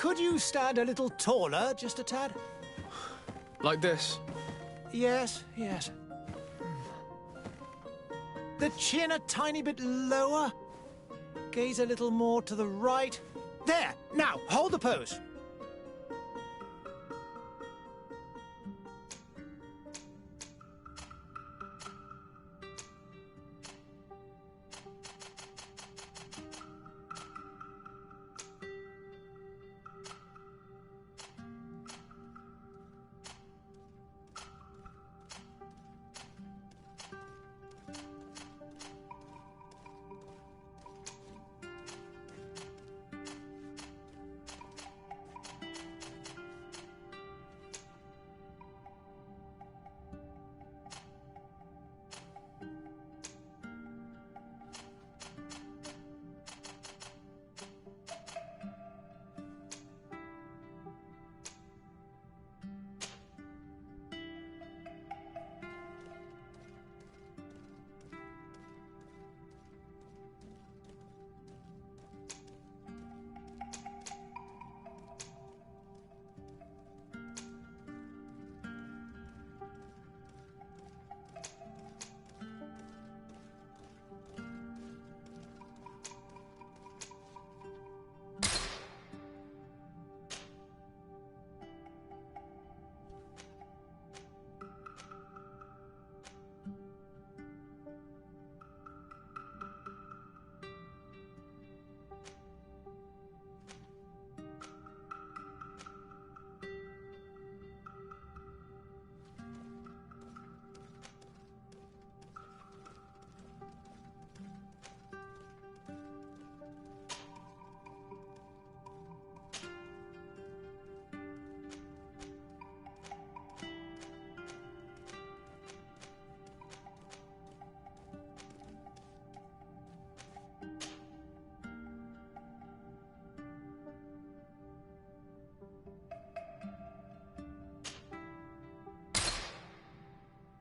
Could you stand a little taller, just a tad? Like this? Yes, yes. The chin a tiny bit lower. Gaze a little more to the right. There! Now, hold the pose.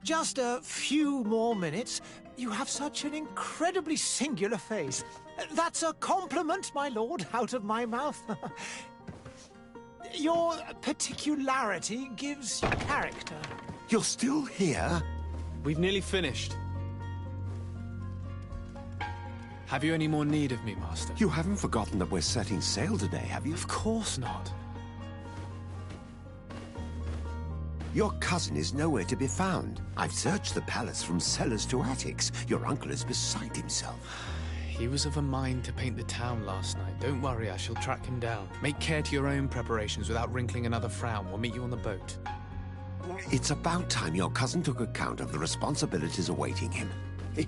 Just a few more minutes. You have such an incredibly singular face. That's a compliment, my lord, out of my mouth. Your particularity gives you character. You're still here? We've nearly finished. Have you any more need of me, Master? You haven't forgotten that we're setting sail today, have you? Of course not. Your cousin is nowhere to be found. I've searched the palace from cellars to attics. Your uncle is beside himself. He was of a mind to paint the town last night. Don't worry, I shall track him down. Make care to your own preparations without wrinkling another frown. We'll meet you on the boat. It's about time your cousin took account of the responsibilities awaiting him.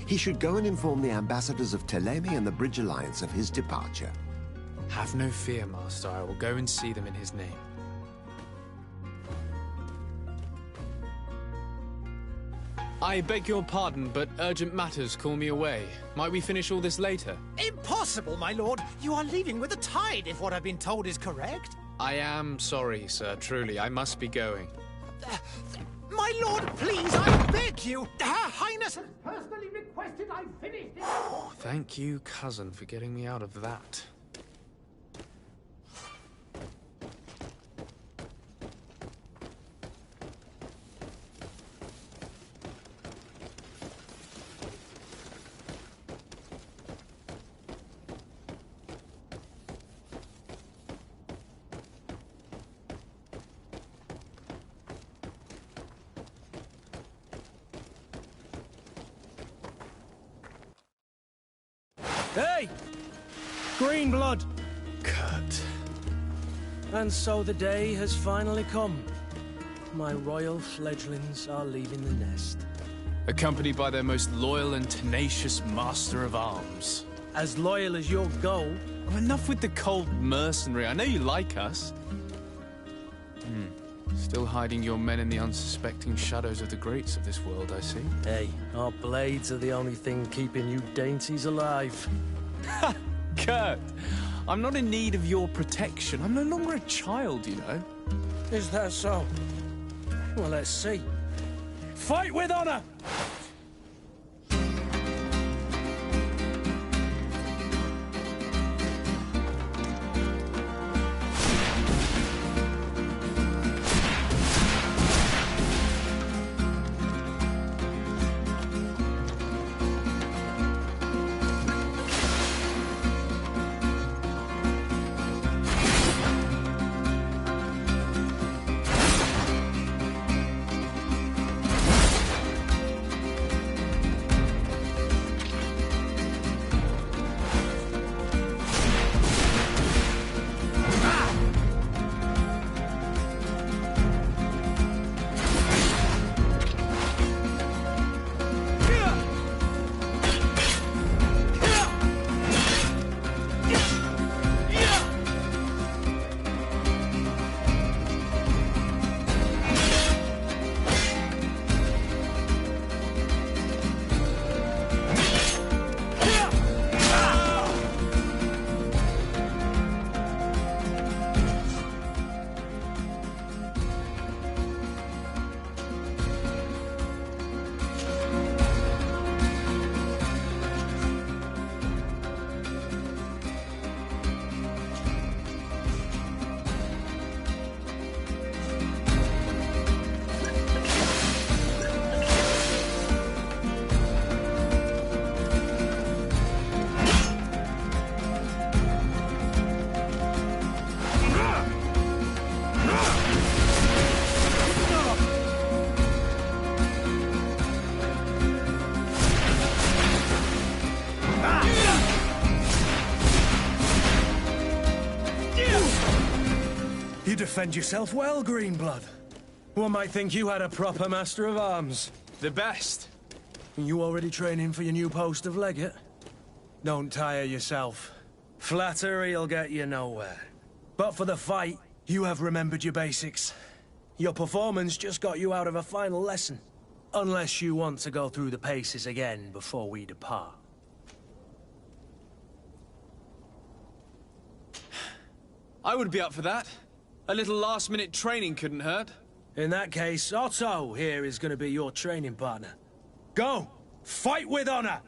He should go and inform the ambassadors of Thélème and the Bridge Alliance of his departure. Have no fear, Master. I will go and see them in his name. I beg your pardon, but urgent matters call me away. Might we finish all this later? Impossible, my lord. You are leaving with the tide, if what I've been told is correct. I am sorry, sir. Truly, I must be going. My lord, please, I beg you. Her Highness has personally requested I finish this. Thank you, cousin, for getting me out of that. Hey! Green blood! Kurt. And so the day has finally come. My royal fledglings are leaving the nest. Accompanied by their most loyal and tenacious master of arms. As loyal as your gold. Oh, enough with the cold mercenary. I know you like us. Still hiding your men in the unsuspecting shadows of the greats of this world, I see. Hey, our blades are the only thing keeping you dainties alive. Ha! Kurt, I'm not in need of your protection. I'm no longer a child, you know. Is that so? Well, let's see. Fight with honor! You defend yourself well, Greenblood. One might think you had a proper master of arms. The best. You already training for your new post of legate? Don't tire yourself. Flattery'll get you nowhere. But for the fight, you have remembered your basics. Your performance just got you out of a final lesson. Unless you want to go through the paces again before we depart. I would be up for that. A little last-minute training couldn't hurt. In that case, Otto here is going to be your training partner. Go! Fight with honor!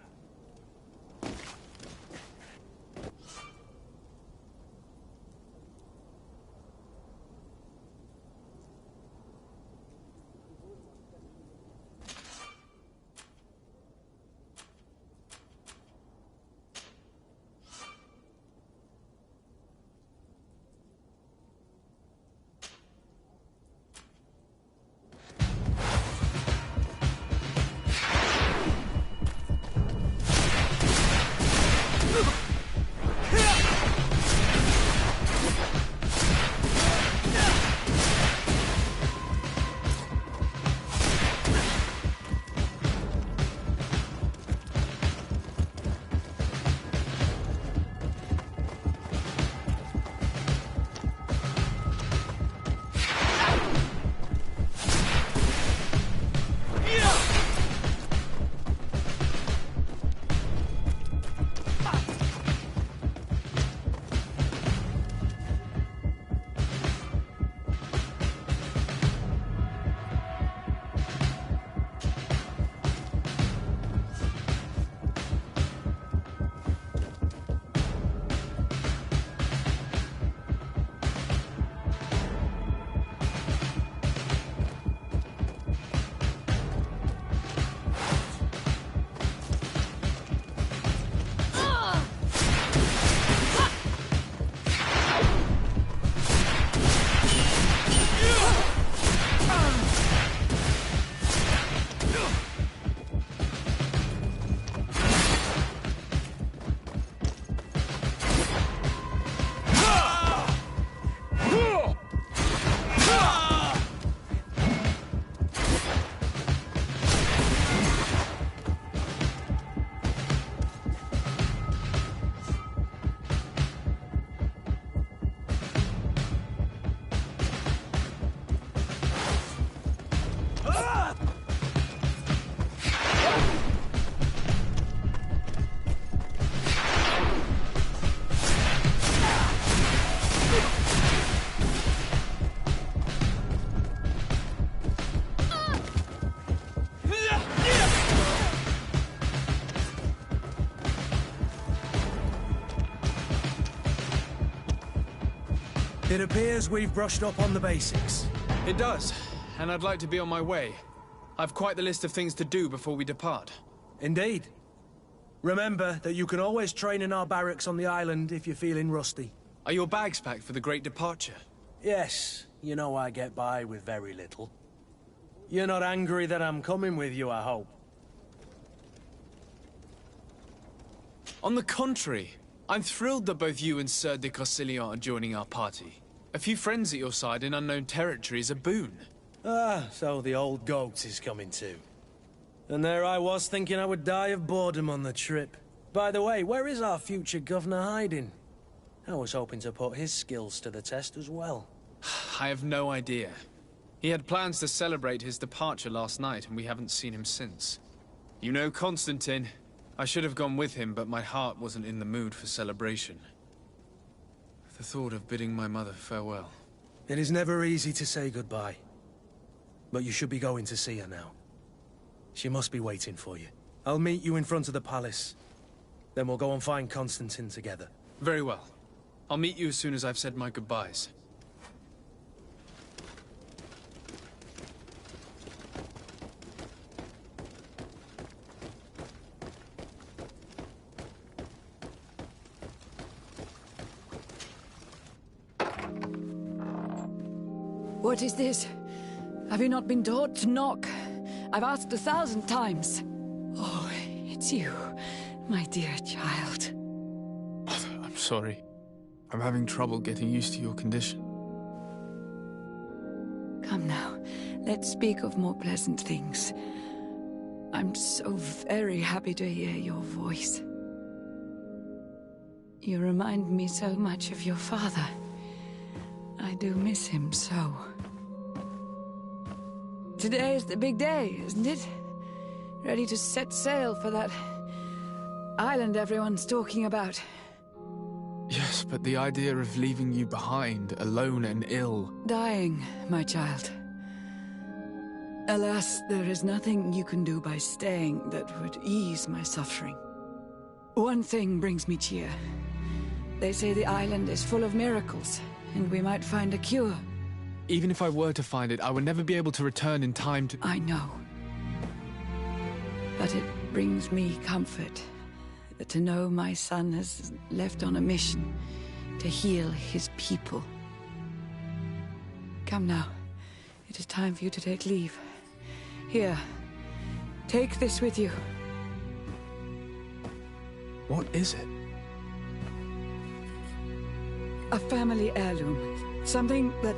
It appears we've brushed up on the basics. It does, and I'd like to be on my way. I've quite the list of things to do before we depart. Indeed. Remember that you can always train in our barracks on the island if you're feeling rusty. Are your bags packed for the great departure? Yes, you know I get by with very little. You're not angry that I'm coming with you, I hope. On the contrary, I'm thrilled that both you and Sir de Corsillon are joining our party. A few friends at your side in unknown territory is a boon. Ah, so the old goat is coming too. And there I was thinking I would die of boredom on the trip. By the way, where is our future governor hiding? I was hoping to put his skills to the test as well. I have no idea. He had plans to celebrate his departure last night, and we haven't seen him since. You know Constantine. I should have gone with him, but my heart wasn't in the mood for celebration. The thought of bidding my mother farewell. It is never easy to say goodbye. But you should be going to see her now. She must be waiting for you. I'll meet you in front of the palace. Then we'll go and find Constantine together. Very well. I'll meet you as soon as I've said my goodbyes. What is this? Have you not been taught to knock? I've asked 1,000 times. Oh, it's you, my dear child. I'm sorry. I'm having trouble getting used to your condition. Come now, let's speak of more pleasant things. I'm so very happy to hear your voice. You remind me so much of your father. I do miss him so. Today is the big day, isn't it? Ready to set sail for that island everyone's talking about. Yes, but the idea of leaving you behind, alone and ill... Dying, my child. Alas, there is nothing you can do by staying that would ease my suffering. One thing brings me cheer. They say the island is full of miracles, and we might find a cure. Even if I were to find it, I would never be able to return in time to... I know. But it brings me comfort to know my son has left on a mission to heal his people. Come now. It is time for you to take leave. Here, take this with you. What is it? A family heirloom. Something that...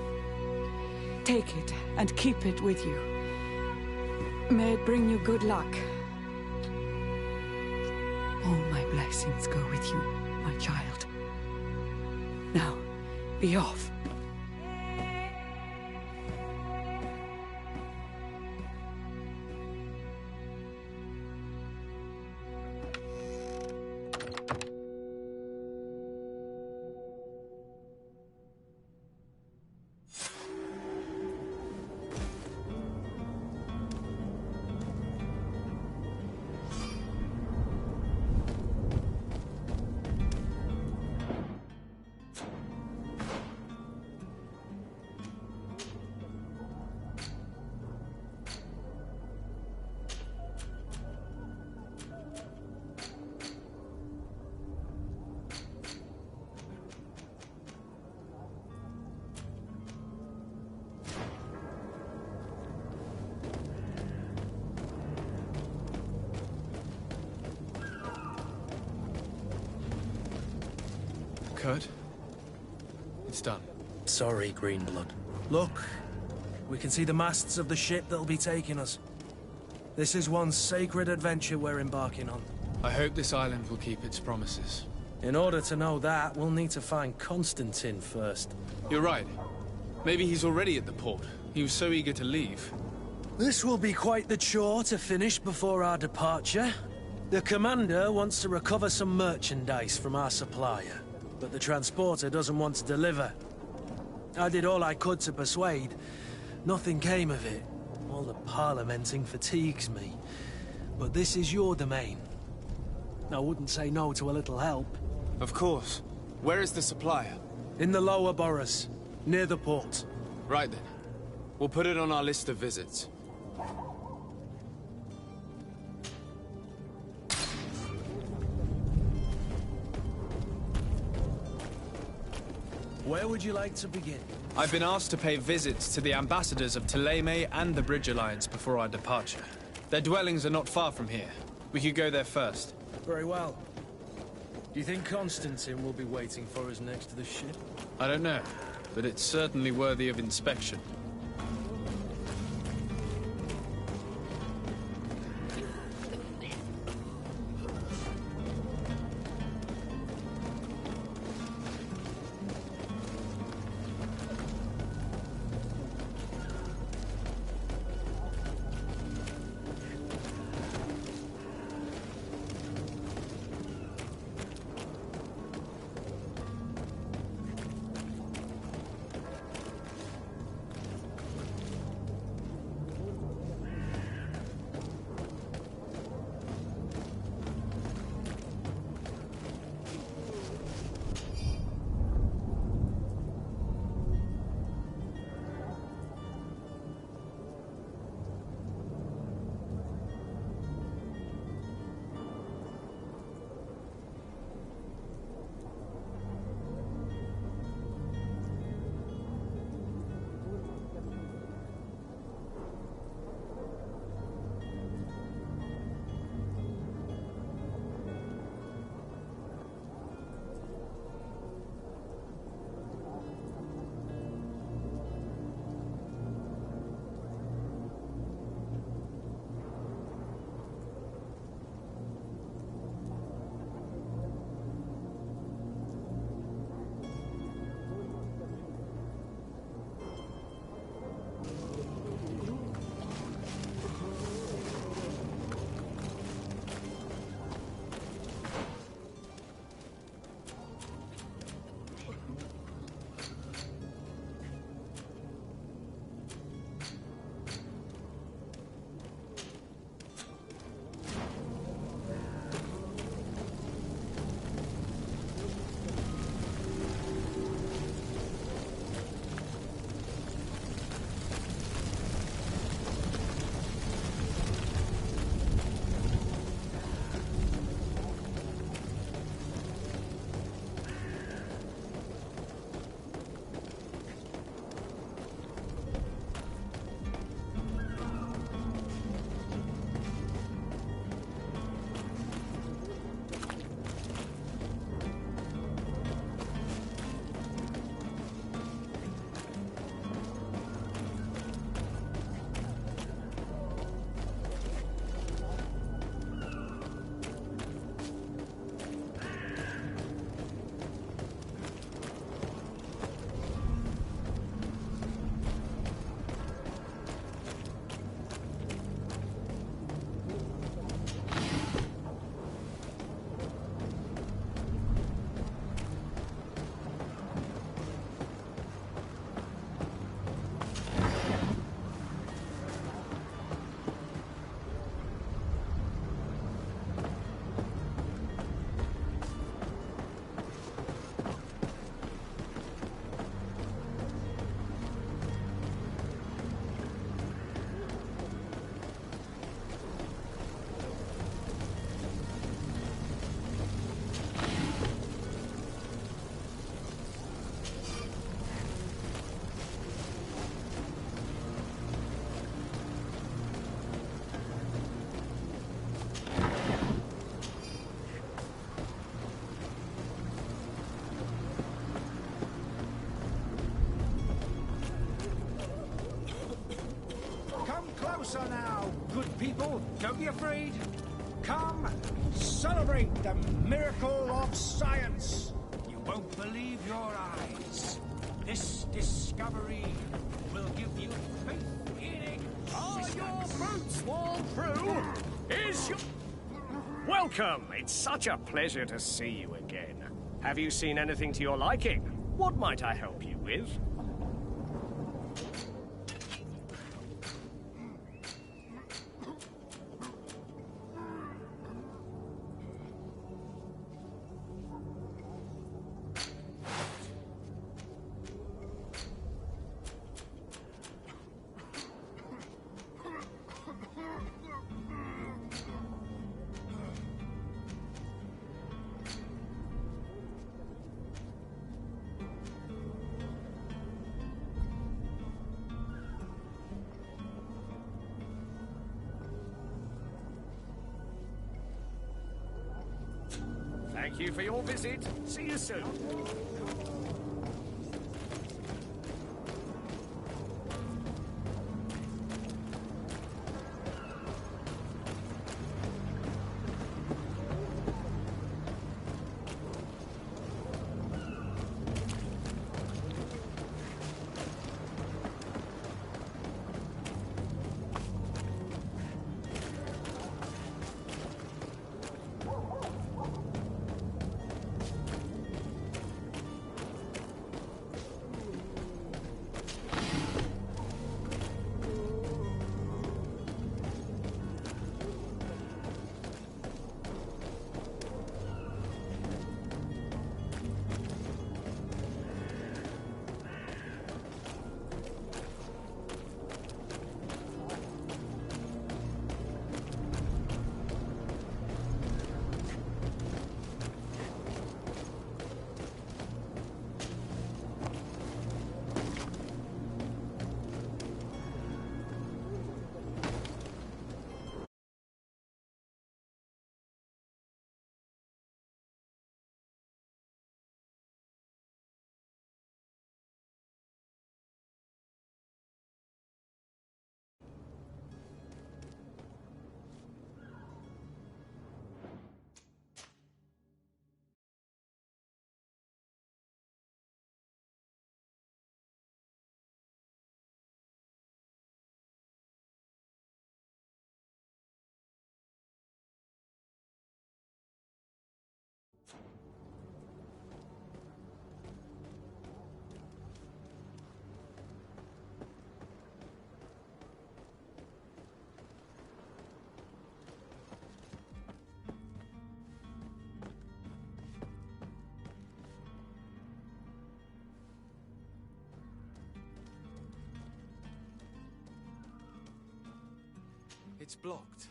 Take it and keep it with you. May it bring you good luck. All my blessings go with you, my child. Now, be off. Kurt? It's done. Sorry, Greenblood. Look, we can see the masts of the ship that'll be taking us. This is one sacred adventure we're embarking on. I hope this island will keep its promises. In order to know that, we'll need to find Constantine first. You're right. Maybe he's already at the port. He was so eager to leave. This will be quite the chore to finish before our departure. The commander wants to recover some merchandise from our supplier, but the transporter doesn't want to deliver. I did all I could to persuade. Nothing came of it. All the parliamenting fatigues me. But this is your domain. I wouldn't say no to a little help. Of course. Where is the supplier? In the lower boroughs, near the port. Right then. We'll put it on our list of visits. Where would you like to begin? I've been asked to pay visits to the ambassadors of Thélème and the Bridge Alliance before our departure. Their dwellings are not far from here. We could go there first. Very well. Do you think Constantine will be waiting for us next to the ship? I don't know, but it's certainly worthy of inspection. closer now, good people. Don't be afraid. Come, celebrate the miracle of science. You won't believe your eyes. This discovery will give you faith in Are your boots worn through? Is your... Welcome! It's such a pleasure to see you again. Have you seen anything to your liking? What might I help you with? Thank you for your visit. See you soon. It's blocked.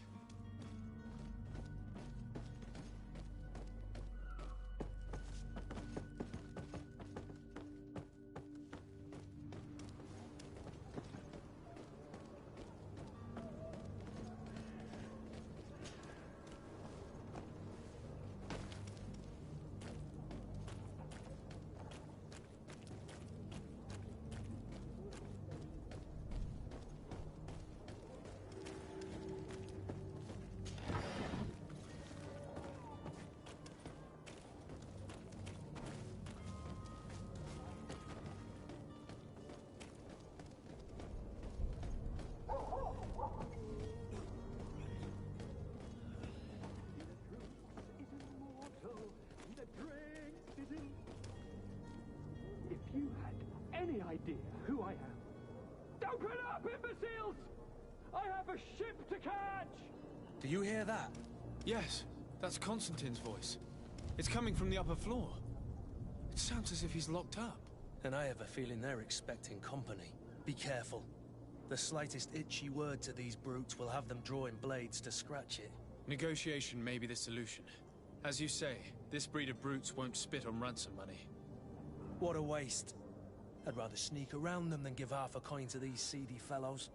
If you had any idea who I am... Open up, imbeciles! I have a ship to catch! Do you hear that? Yes, that's Constantine's voice. It's coming from the upper floor. It sounds as if he's locked up. And I have a feeling they're expecting company. Be careful. The slightest itchy word to these brutes will have them drawing blades to scratch it. Negotiation may be the solution. As you say, this breed of brutes won't spit on ransom money. What a waste. I'd rather sneak around them than give half a coin to these seedy fellows.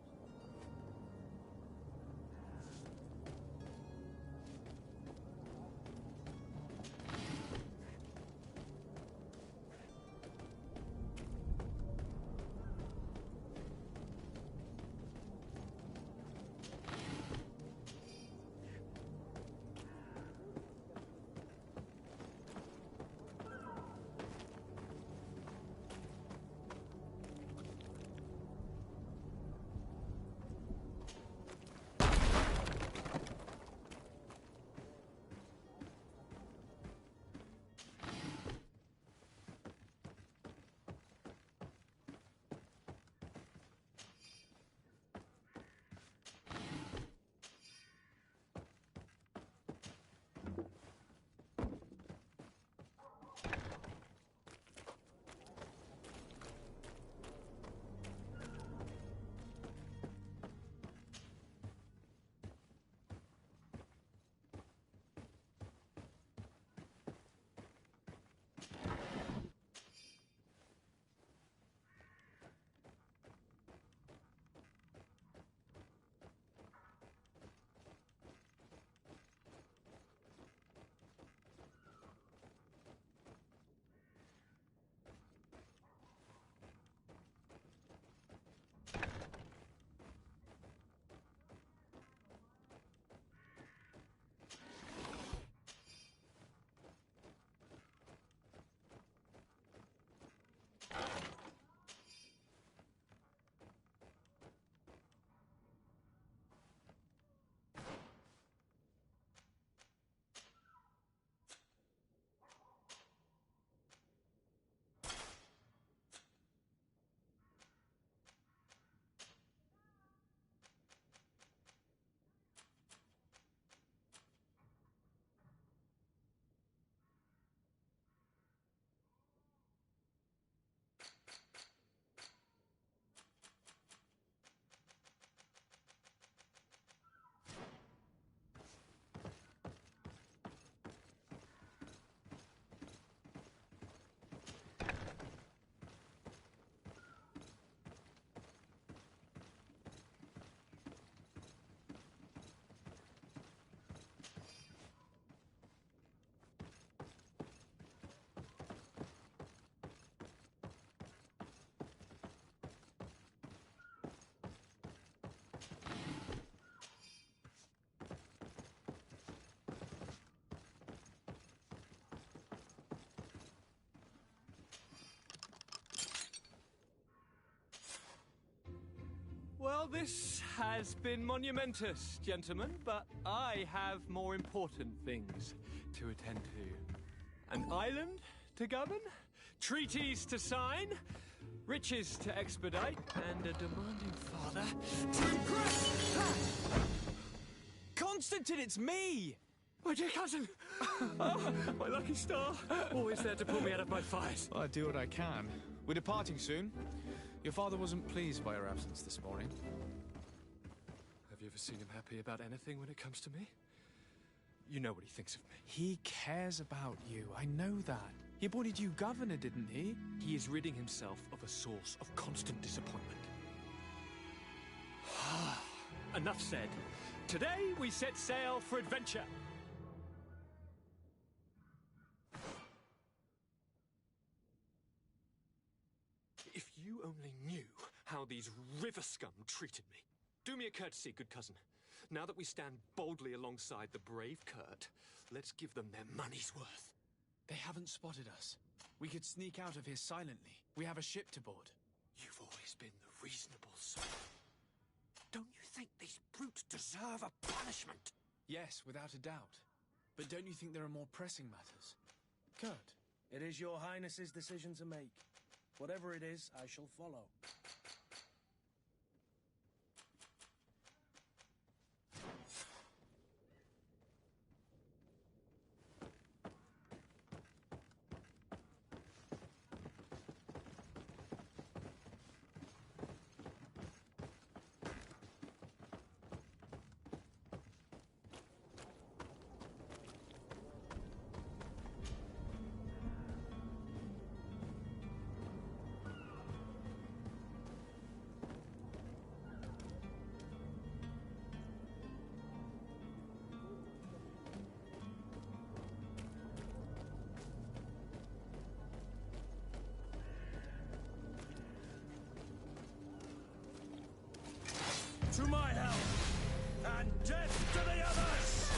this has been monumentous, gentlemen, but I have more important things to attend to. An island to govern, treaties to sign, riches to expedite, and a demanding father to impress! Constantine, it's me! My dear cousin! Oh, my lucky star! Always there to pull me out of my fires. Well, I do what I can. We're departing soon. Your father wasn't pleased by your absence this morning. Have you ever seen him happy about anything when it comes to me? You know what he thinks of me. He cares about you, I know that. He appointed you governor, didn't he? He is ridding himself of a source of constant disappointment. Enough said. Today we set sail for adventure. If you only knew how these river scum treated me. Do me a courtesy, good cousin. Now that we stand boldly alongside the brave Kurt, let's give them their money's worth. They haven't spotted us. We could sneak out of here silently. We have a ship to board. You've always been the reasonable sort. Don't you think these brutes deserve a punishment? Yes, without a doubt. But don't you think there are more pressing matters? Kurt, it is your highness's decision to make. Whatever it is, I shall follow. To my help, and death to the others!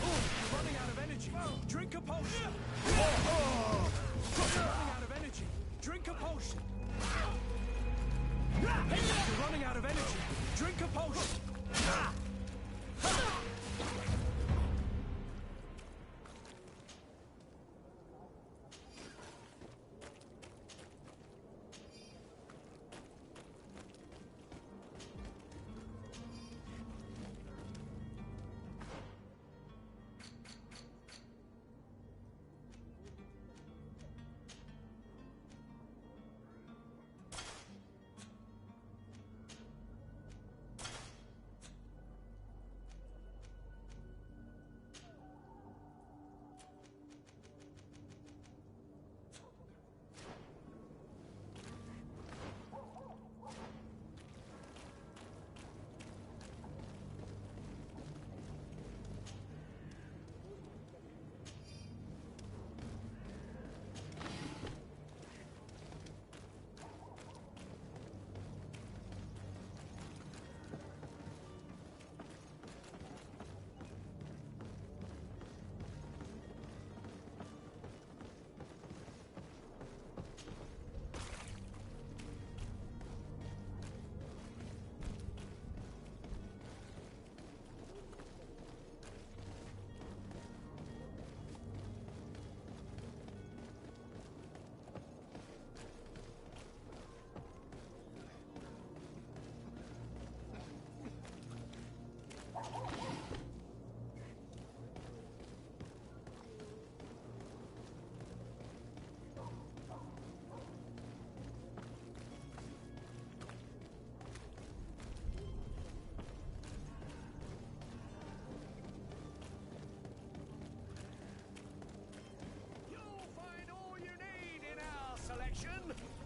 Oh, running out of energy. Drink a potion. Running out of energy. Drink a potion. You're running out of energy. Drink a potion.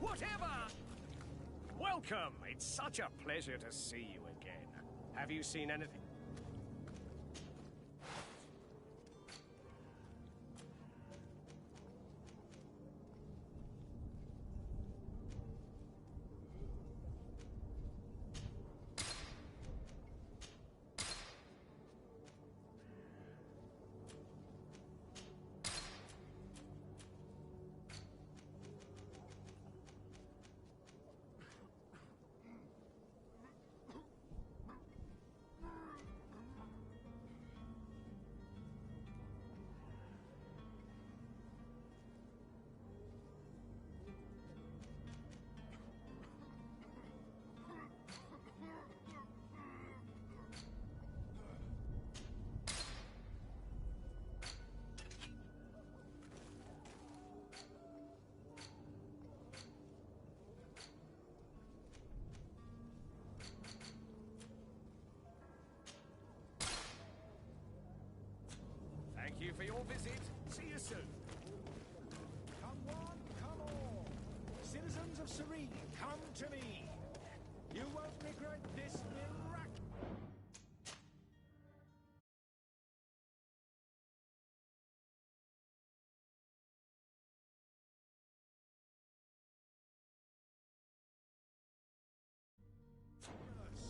Whatever! Welcome! It's such a pleasure to see you again. Have you seen anything? won't regret this miracle.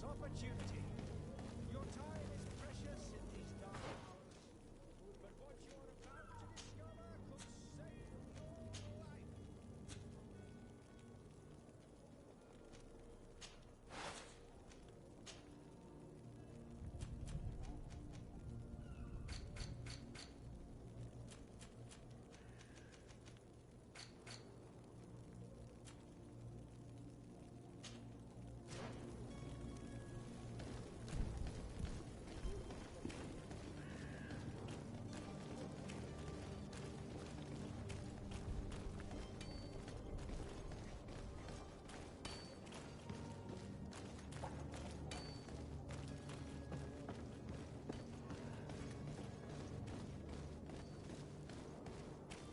Opportunity. Your time is precious in these dark hours, but what you're about to discover could save your life.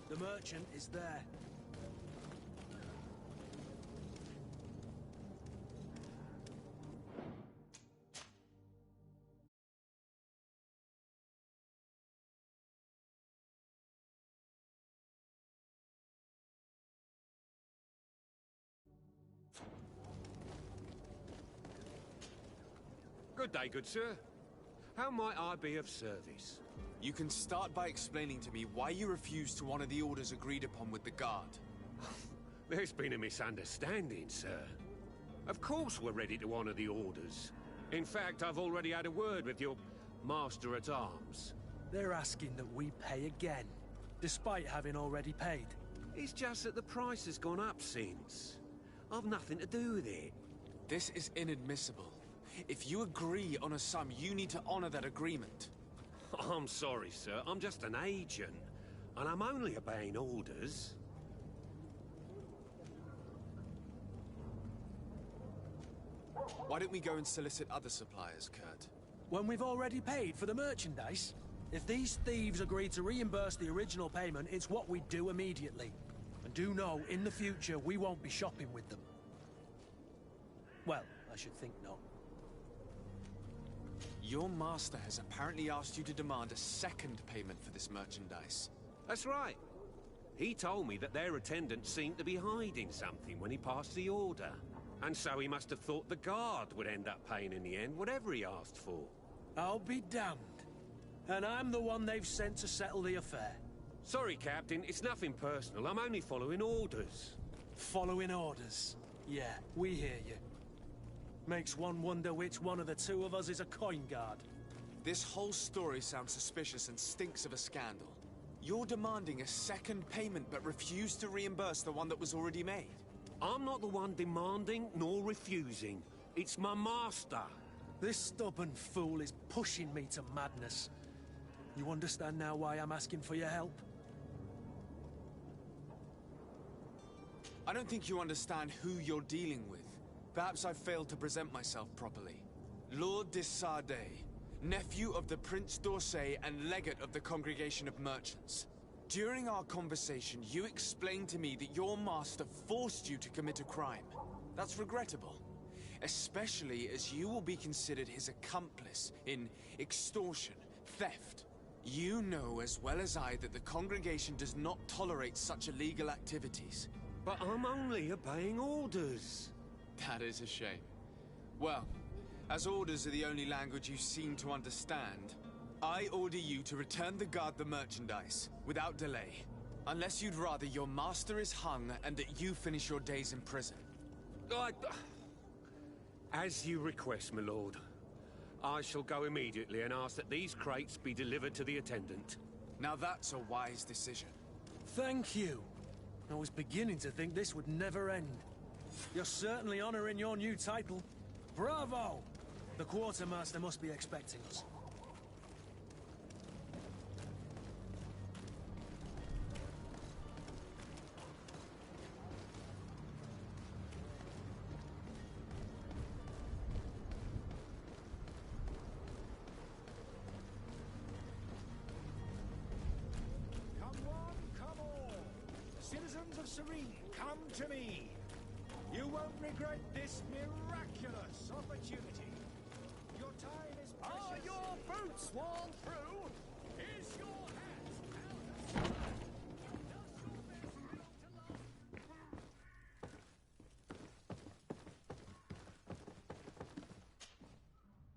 The merchant is there. Good day, good sir. How might I be of service? You can start by explaining to me why you refused to honor the orders agreed upon with the guard. There's been a misunderstanding, sir. Of course we're ready to honor the orders. In fact, I've already had a word with your master-at-arms. They're asking that we pay again, despite having already paid. It's just that the price has gone up since. I've nothing to do with it. This is inadmissible. If you agree on a sum, you need to honor that agreement. I'm sorry, sir. I'm just an agent. And I'm only obeying orders. Why don't we go and solicit other suppliers, Kurt? When we've already paid for the merchandise? If these thieves agree to reimburse the original payment, it's what we do immediately. And do know, in the future, we won't be shopping with them. Well, I should think not. Your master has apparently asked you to demand a second payment for this merchandise. That's right. He told me that their attendant seemed to be hiding something when he passed the order. And so he must have thought the guard would end up paying in the end, whatever he asked for. I'll be damned. And I'm the one they've sent to settle the affair. Sorry, Captain, it's nothing personal. I'm only following orders. Following orders? Yeah, we hear you. Makes one wonder which one of the two of us is a coin guard. This whole story sounds suspicious and stinks of a scandal. You're demanding a second payment but refuse to reimburse the one that was already made. I'm not the one demanding nor refusing. It's my master. This stubborn fool is pushing me to madness. You understand now why I'm asking for your help? I don't think you understand who you're dealing with. Perhaps I failed to present myself properly. Lord de Sardet, nephew of the Prince d'Orsay and legate of the Congregation of Merchants. During our conversation, you explained to me that your master forced you to commit a crime. That's regrettable, especially as you will be considered his accomplice in extortion, theft. You know as well as I that the Congregation does not tolerate such illegal activities. But I'm only obeying orders. That is a shame. Well, as orders are the only language you seem to understand, I order you to return the guard the merchandise, without delay. Unless you'd rather your master is hung and that you finish your days in prison. As you request, my lord. I shall go immediately and ask that these crates be delivered to the attendant. Now that's a wise decision. Thank you. I was beginning to think this would never end. You're certainly honoring your new title. Bravo! The quartermaster must be expecting us. Come one, come all. Citizens of Serene, come to me. You won't regret this miraculous opportunity. Your time is precious. Are your boots worn through? Is your hat out?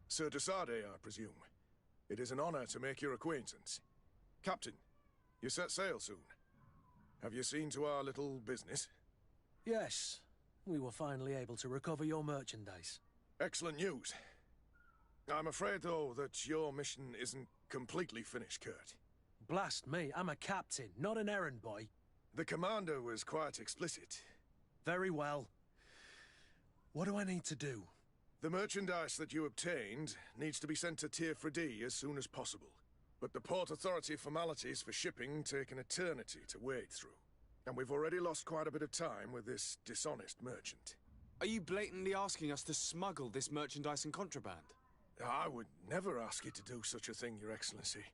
Sir de Sardet, I presume. It is an honor to make your acquaintance. Captain, you set sail soon. Have you seen to our little business? Yes. We were finally able to recover your merchandise. Excellent news. I'm afraid, though, that your mission isn't completely finished, Kurt. Blast me, I'm a captain, not an errand boy. The commander was quite explicit. Very well. What do I need to do? The merchandise that you obtained needs to be sent to Tir Freddy as soon as possible. But the Port Authority formalities for shipping take an eternity to wade through. And we've already lost quite a bit of time with this dishonest merchant. Are you blatantly asking us to smuggle this merchandise and contraband? I would never ask you to do such a thing, Your Excellency.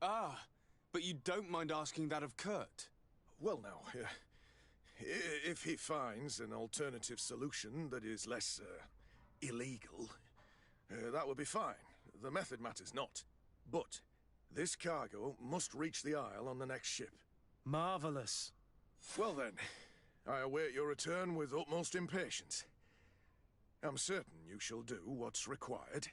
Ah, but you don't mind asking that of Kurt? Well, now, if he finds an alternative solution that is less, illegal, that would be fine. The method matters not. But this cargo must reach the Isle on the next ship. Marvelous. Well then, I await your return with utmost impatience. I'm certain you shall do what's required.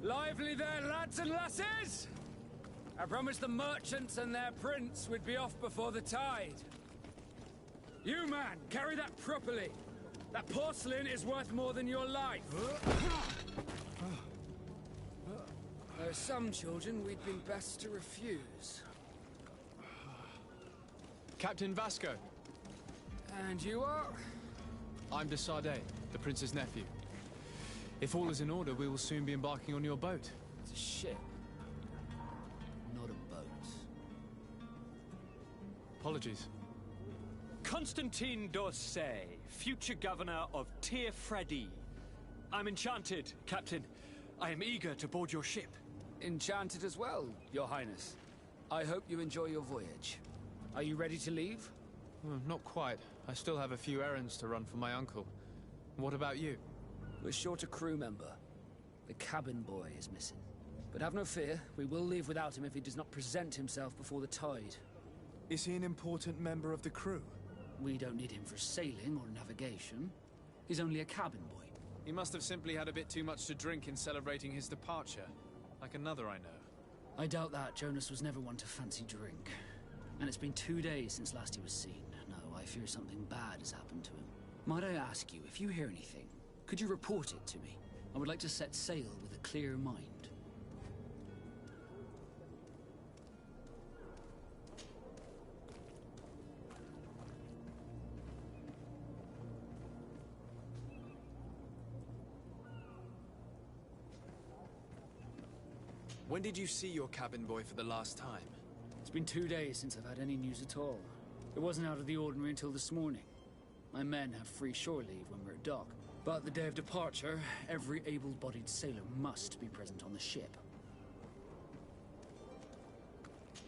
Lively there, lads and lasses! I promised the merchants and their prince we'd be off before the tide. You, man, carry that properly. That porcelain is worth more than your life. There are some children we'd been best to refuse. Captain Vasco. And you are? I'm de Sardet, the prince's nephew. If all is in order, we will soon be embarking on your boat. It's a ship, not a boat. Apologies. Constantine d'Orsay, future governor of Tir Freddy. I'm enchanted, Captain. I am eager to board your ship. Enchanted as well, Your Highness. I hope you enjoy your voyage. Are you ready to leave? Not quite. I still have a few errands to run for my uncle. What about you? We're short a crew member. The cabin boy is missing. But have no fear, we will leave without him if he does not present himself before the tide. Is he an important member of the crew? We don't need him for sailing or navigation. He's only a cabin boy. He must have simply had a bit too much to drink in celebrating his departure. Like another I know. I doubt that. Jonas was never one to fancy drink. And it's been 2 days since last he was seen. No, I fear something bad has happened to him. Might I ask you, if you hear anything, could you report it to me? I would like to set sail with a clear mind. When did you see your cabin boy for the last time? It's been 2 days since I've had any news at all. It wasn't out of the ordinary until this morning. My men have free shore leave when we're at dock. But the day of departure, every able-bodied sailor must be present on the ship.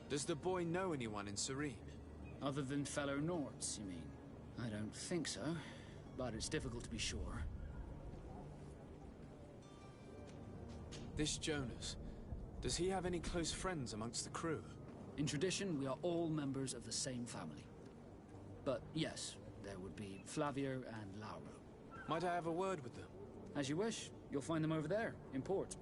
Does the boy know anyone in Serene? Other than fellow Nords, you mean? I don't think so, but it's difficult to be sure. This Jonas, does he have any close friends amongst the crew? In tradition, we are all members of the same family. But yes, there would be Flavia and Lauro. Might I have a word with them? As you wish. You'll find them over there, in port.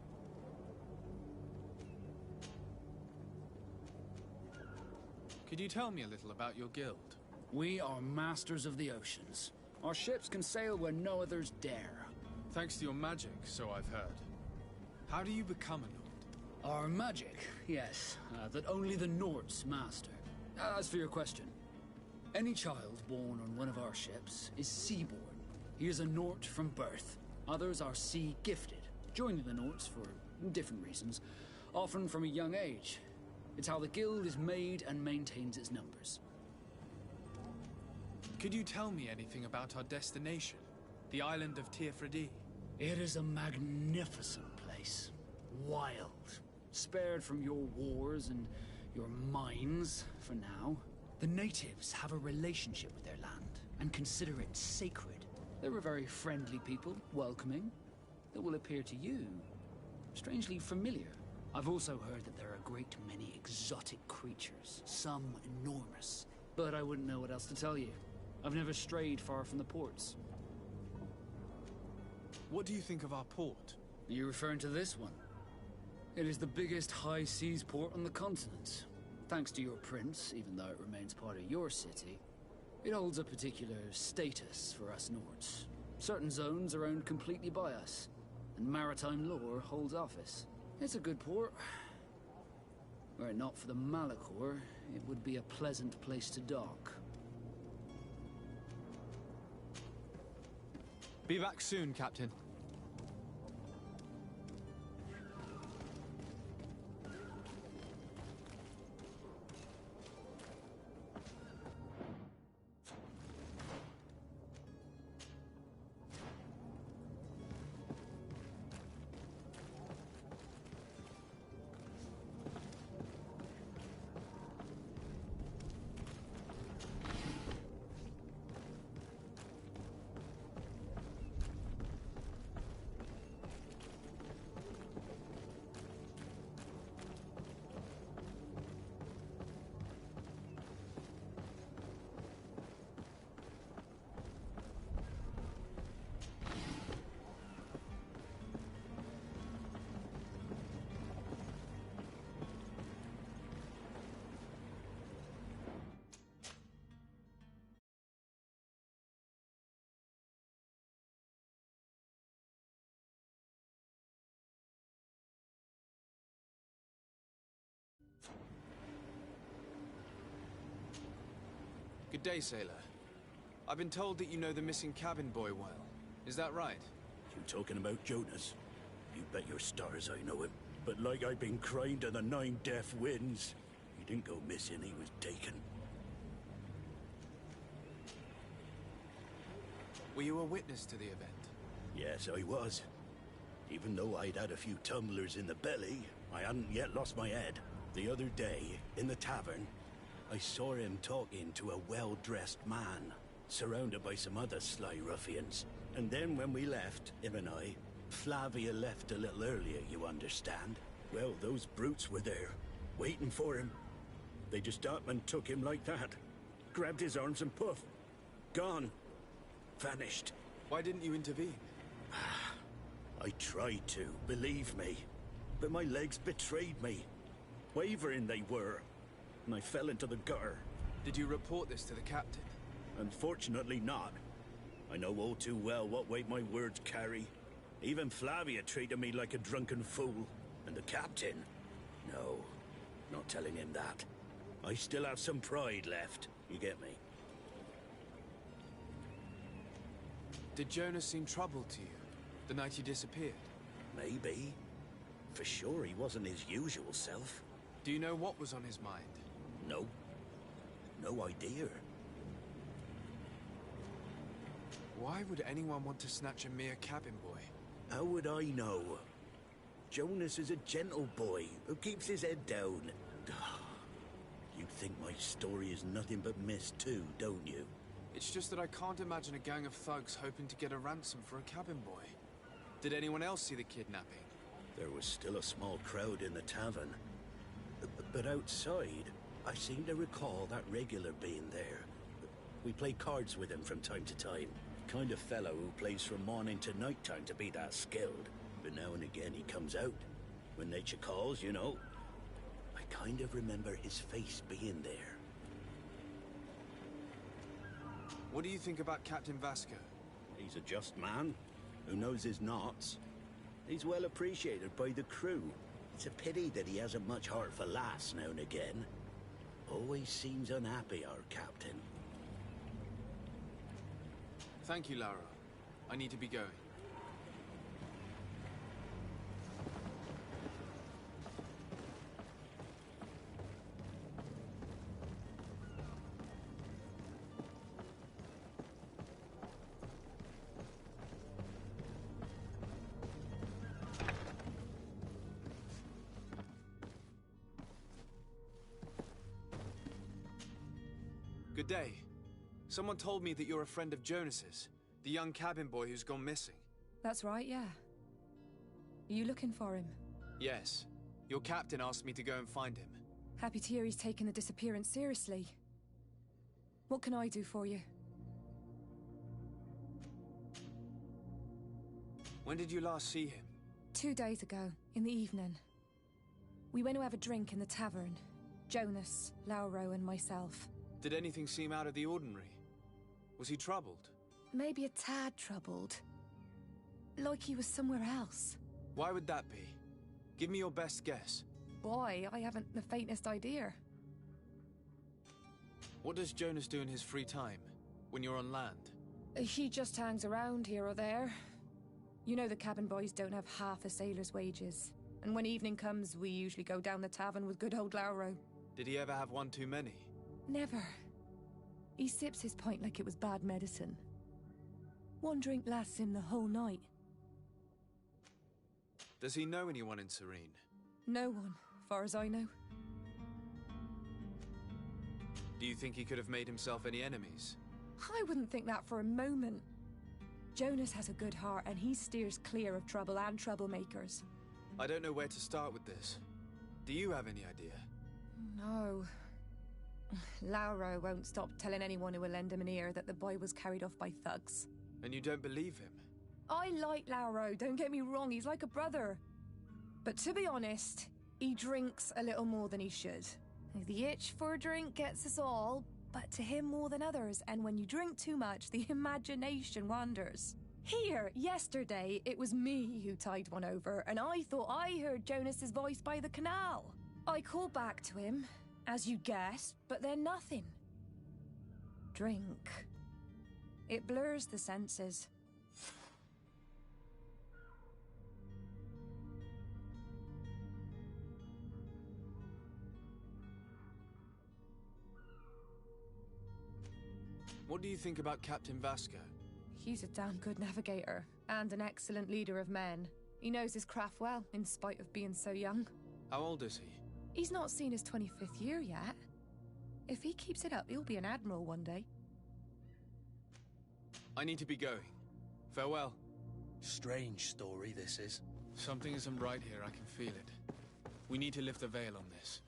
Could you tell me a little about your guild? We are masters of the oceans. Our ships can sail where no others dare. Thanks to your magic, so I've heard. How do you become a Nord? Our magic, yes, that only the Nords master. As for your question, any child born on one of our ships is seaborn. He is a Nord from birth. Others are sea-gifted, joining the Nords for different reasons, often from a young age. It's how the guild is made and maintains its numbers. Could you tell me anything about our destination? The island of Teofredi? It is a magnificent place. Wild. Spared from your wars and your mines, for now. The natives have a relationship with their land, and consider it sacred. They're a very friendly people, welcoming. That will appear to you strangely familiar. I've also heard that there are a great many exotic creatures, some enormous. But I wouldn't know what else to tell you. I've never strayed far from the ports. What do you think of our port? Are you referring to this one? It is the biggest high seas port on the continent. Thanks to your prince, even though it remains part of your city, it holds a particular status for us Nords. Certain zones are owned completely by us, and maritime law holds office. It's a good port. Were it not for the Malachor, it would be a pleasant place to dock. Be back soon, Captain. Good day, sailor. I've been told that you know the missing cabin boy well. Is that right? You talking about Jonas? You bet your stars I know him. But like I've been crying to the 9 deaf winds, he didn't go missing, he was taken. Were you a witness to the event? Yes, I was. Even though I'd had a few tumblers in the belly, I hadn't yet lost my head. The other day, in the tavern, I saw him talking to a well-dressed man, surrounded by some other sly ruffians. And then when we left, him and I, Flavia left a little earlier, you understand? Well, those brutes were there, waiting for him. They just up and took him like that. Grabbed his arms and poof. Gone. Vanished. Why didn't you intervene? I tried to, believe me. But my legs betrayed me. Wavering they were. And I fell into the gutter. Did you report this to the captain? Unfortunately not. I know all too well what weight my words carry. Even Flavia treated me like a drunken fool. And the captain? No, not telling him that. I still have some pride left, you get me? Did Jonas seem troubled to you, the night he disappeared? Maybe. For sure he wasn't his usual self. Do you know what was on his mind? No. No idea. Why would anyone want to snatch a mere cabin boy? How would I know? Jonas is a gentle boy who keeps his head down. You think my story is nothing but mist too, don't you? It's just that I can't imagine a gang of thugs hoping to get a ransom for a cabin boy. Did anyone else see the kidnapping? There was still a small crowd in the tavern. But outside, I seem to recall that regular being there. We play cards with him from time to time. Kind of fellow who plays from morning to night time to be that skilled. But now and again he comes out. When nature calls, you know. I kind of remember his face being there. What do you think about Captain Vasco? He's a just man, who knows his knots. He's well appreciated by the crew. It's a pity that he hasn't much heart for lass now and again. Always seems unhappy, our captain. Thank you, Laura. I need to be going. Good day. Someone told me that you're a friend of Jonas's, the young cabin boy who's gone missing. That's right, yeah. Are you looking for him? Yes. Your captain asked me to go and find him. Happy to hear he's taken the disappearance seriously. What can I do for you? When did you last see him? 2 days ago, in the evening. We went to have a drink in the tavern. Jonas, Lauro, and myself. Did anything seem out of the ordinary? Was he troubled? Maybe a tad troubled. Like he was somewhere else. Why would that be? Give me your best guess. Boy, I haven't the faintest idea. What does Jonas do in his free time, when you're on land? He just hangs around here or there. You know the cabin boys don't have half a sailor's wages. And when evening comes, we usually go down the tavern with good old Lauro. Did he ever have one too many? Never. He sips his pint like it was bad medicine. One drink lasts him the whole night. Does he know anyone in Serene? No one, far as I know. Do you think he could have made himself any enemies? I wouldn't think that for a moment. Jonas has a good heart and he steers clear of trouble and troublemakers. I don't know where to start with this. Do you have any idea? No. Lauro won't stop telling anyone who will lend him an ear that the boy was carried off by thugs. And you don't believe him? I like Lauro, don't get me wrong, he's like a brother. But to be honest, he drinks a little more than he should. The itch for a drink gets us all, but to him more than others, and when you drink too much, the imagination wanders. Here, yesterday, it was me who tied one over, and I thought I heard Jonas's voice by the canal. I called back to him, as you guessed, but then nothing. Drink. It blurs the senses. What do you think about Captain Vasco? He's a damn good navigator, and an excellent leader of men. He knows his craft well, in spite of being so young. How old is he? He's not seen his 25th year yet. If he keeps it up, he'll be an admiral one day. I need to be going. Farewell. Strange story, this is. Something isn't right here, I can feel it. We need to lift the veil on this.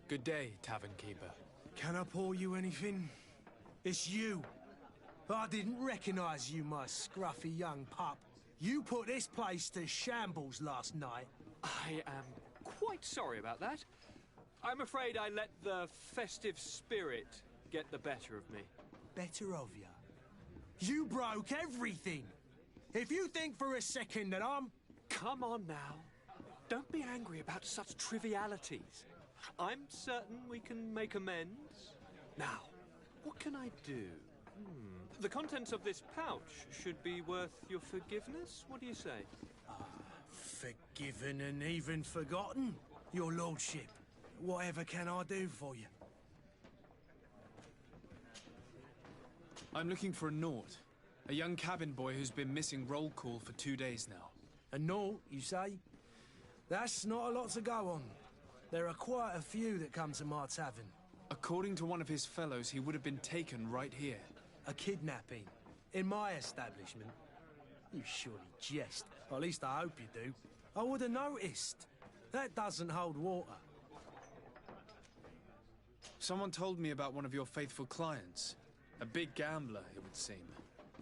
Good day, tavern keeper. Can I pour you anything? It's you. I didn't recognize you, my scruffy young pup. You put this place to shambles last night. I am quite sorry about that. I'm afraid I let the festive spirit get the better of me. Better of you? You broke everything. If you think for a second that I'm... Come on now. Don't be angry about such trivialities. I'm certain we can make amends. Now, What can I do? The contents of this pouch should be worth your forgiveness. What do you say? Forgiven and even forgotten, your lordship. Whatever can I do for you? I'm looking for a Nort. A young cabin boy who's been missing roll call for 2 days now. A Nort, you say? That's not a lot to go on. There are quite a few that come to my tavern. According to one of his fellows, he would have been taken right here. A kidnapping? In my establishment? You surely jest. Or at least I hope you do. I would have noticed. That doesn't hold water. Someone told me about one of your faithful clients. A big gambler, it would seem.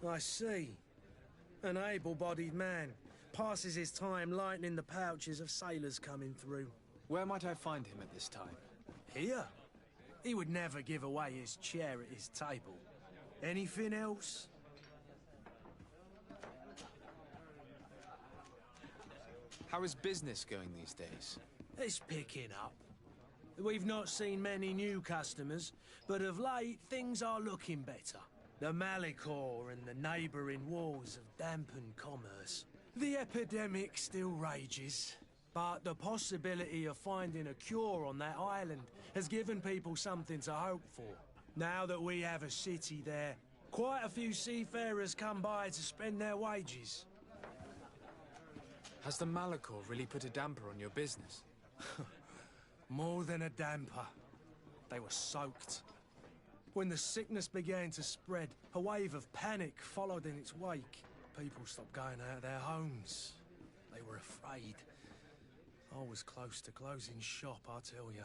I see. An able-bodied man. Passes his time lightening the pouches of sailors coming through. Where might I find him at this time? Here? He would never give away his chair at his table. Anything else? How is business going these days? It's picking up. We've not seen many new customers, but of late things are looking better. The Malicor and the neighbouring wars have dampened commerce. The epidemic still rages, but the possibility of finding a cure on that island has given people something to hope for. Now that we have a city there, quite a few seafarers come by to spend their wages. Has the Malicor really put a damper on your business? More than a damper. They were soaked. When the sickness began to spread, a wave of panic followed in its wake. People stopped going out of their homes. They were afraid. I was close to closing shop, I tell you.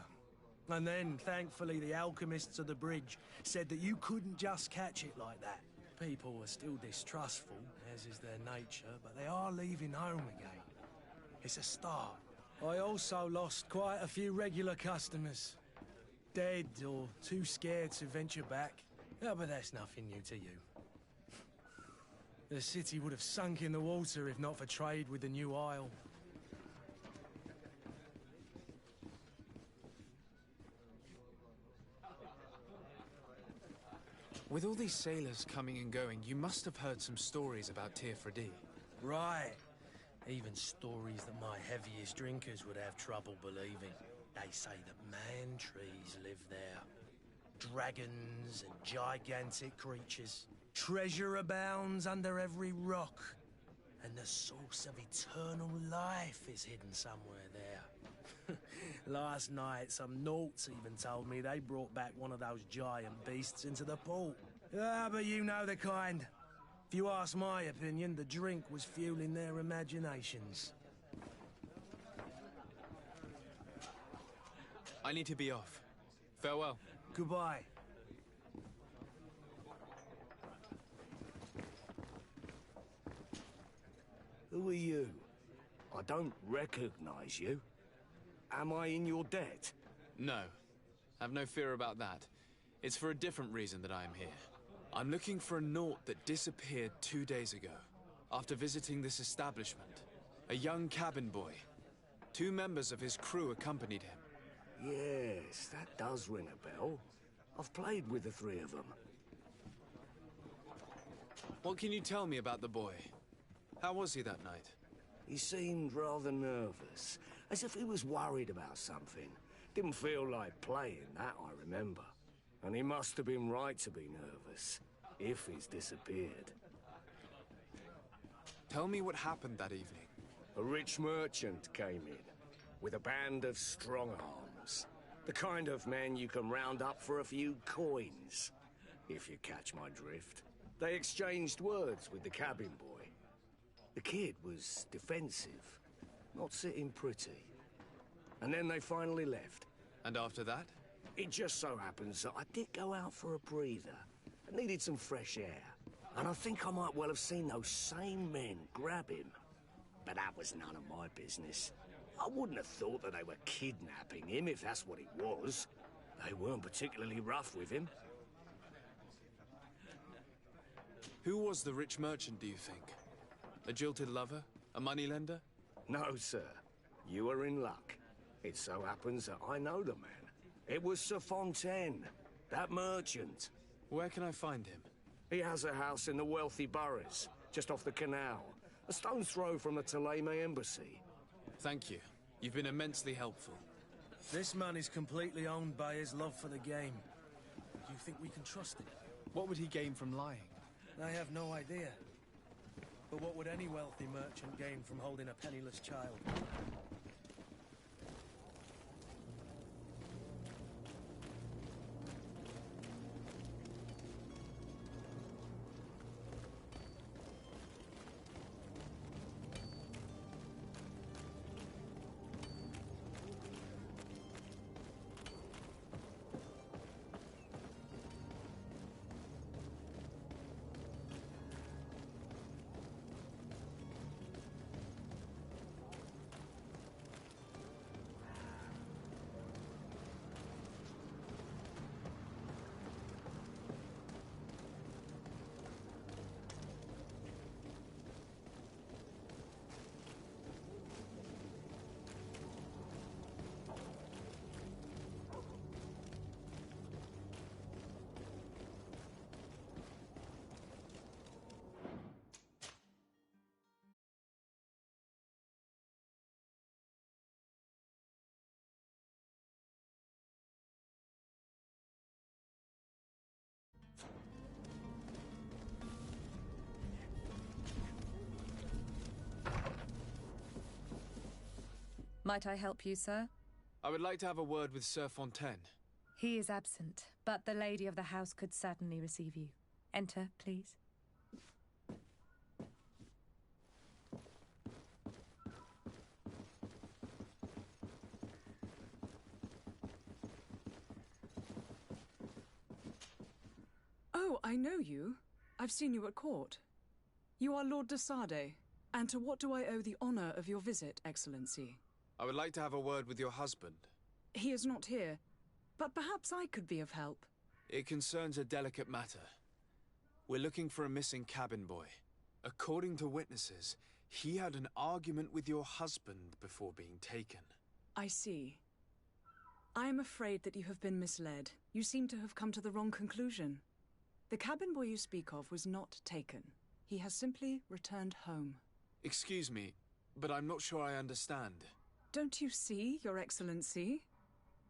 And then, thankfully, the alchemists of the bridge said that you couldn't just catch it like that. People were still distrustful, as is their nature, but they are leaving home again. It's a start. I also lost quite a few regular customers. Dead or too scared to venture back. Yeah, but that's nothing new to you. The city would have sunk in the water if not for trade with the new isle. With all these sailors coming and going, you must have heard some stories about Teofredi. Right. Even stories that my heaviest drinkers would have trouble believing. They say that man-trees live there. Dragons and gigantic creatures. Treasure abounds under every rock. And the source of eternal life is hidden somewhere there. Last night, some Norts even told me they brought back one of those giant beasts into the port. Ah, but you know the kind. If you ask my opinion, the drink was fueling their imaginations. I need to be off. Farewell. Goodbye. Who are you? I don't recognize you. Am I in your debt? No. Have no fear about that. It's for a different reason that I am here. I'm looking for a Nort that disappeared 2 days ago, after visiting this establishment. A young cabin boy. 2 members of his crew accompanied him. Yes, that does ring a bell. I've played with the 3 of them. What can you tell me about the boy? How was he that night? He seemed rather nervous, as if he was worried about something. Didn't feel like playing, that I remember. And he must have been right to be nervous, if he's disappeared. Tell me what happened that evening. A rich merchant came in, with a band of strong arms. The kind of men you can round up for a few coins, if you catch my drift. They exchanged words with the cabin boy. The kid was defensive, not sitting pretty. And then they finally left. And after that? It just so happens that I did go out for a breather. I needed some fresh air. And I think I might well have seen those same men grab him. But that was none of my business. I wouldn't have thought that they were kidnapping him, if that's what it was. They weren't particularly rough with him. Who was the rich merchant, do you think? A jilted lover? A moneylender? No, sir. You are in luck. It so happens that I know the man. It was Sir Fontaine, that merchant. Where can I find him? He has a house in the wealthy boroughs, just off the canal. A stone's throw from the Thélème embassy. Thank you. You've been immensely helpful. This man is completely owned by his love for the game. Do you think we can trust him? What would he gain from lying? I have no idea. But what would any wealthy merchant gain from holding a penniless child? Might I help you, sir? I would like to have a word with Sir Fontaine. He is absent, but the lady of the house could certainly receive you. Enter, please. Oh, I know you. I've seen you at court. You are Lord de Sardet. And to what do I owe the honor of your visit, Excellency? I would like to have a word with your husband. He is not here, but perhaps I could be of help. It concerns a delicate matter. We're looking for a missing cabin boy. According to witnesses, he had an argument with your husband before being taken. I see. I am afraid that you have been misled. You seem to have come to the wrong conclusion. The cabin boy you speak of was not taken. He has simply returned home. Excuse me, but I'm not sure I understand. Don't you see, Your Excellency?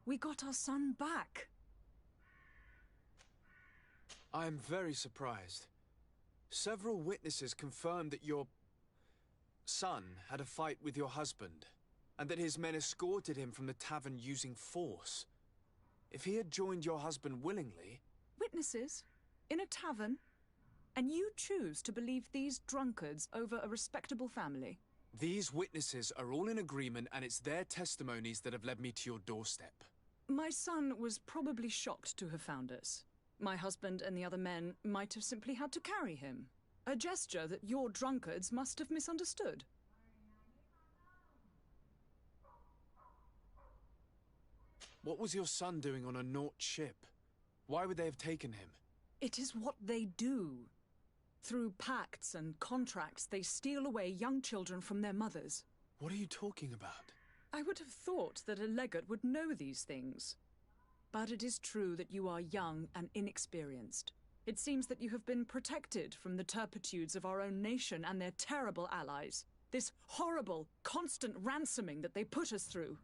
We got our son back. I am very surprised. Several witnesses confirmed that your son had a fight with your husband, and that his men escorted him from the tavern using force. If he had joined your husband willingly... Witnesses? In a tavern? And you choose to believe these drunkards over a respectable family? These witnesses are all in agreement, and it's their testimonies that have led me to your doorstep. My son was probably shocked to have found us. My husband and the other men might have simply had to carry him. A gesture that your drunkards must have misunderstood. What was your son doing on a Naut ship? Why would they have taken him? It is what they do. Through pacts and contracts, they steal away young children from their mothers. What are you talking about? I would have thought that a legate would know these things. But it is true that you are young and inexperienced. It seems that you have been protected from the turpitudes of our own nation and their terrible allies. This horrible, constant ransoming that they put us through.